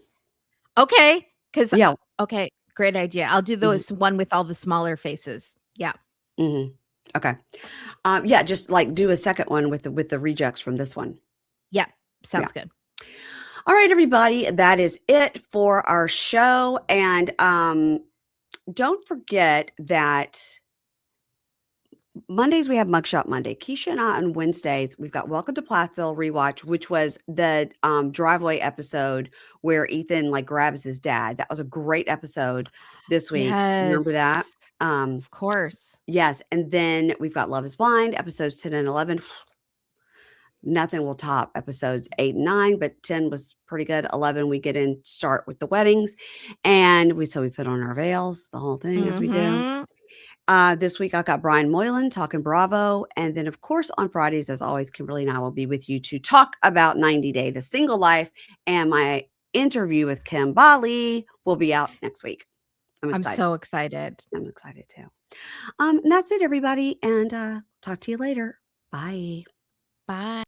Okay, because okay, great idea. I'll do those one with all the smaller faces. Yeah. Okay. Just like do a second one with the rejects from this one. Yeah, sounds good. All right, everybody, that is it for our show, and don't forget that Mondays we have Mugshot Monday. Keisha and I on Wednesdays, we've got Welcome to Plathville rewatch, which was the driveway episode where Ethan like grabs his dad. That was a great episode this week. Yes. Remember that? Of course. Yes. And then we've got Love is Blind, episodes 10 and 11. Nothing will top episodes 8 and 9, but 10 was pretty good. 11, we start with the weddings, and we put on our veils, the whole thing as we do. This week I got Brian Moylan talking Bravo. And then of course on Fridays, as always, Kimberly and I will be with you to talk about 90 Day, the single life, and my interview with Kimberly will be out next week. I'm excited. I'm so excited. I'm excited too. And that's it, everybody. And talk to you later. Bye. Bye.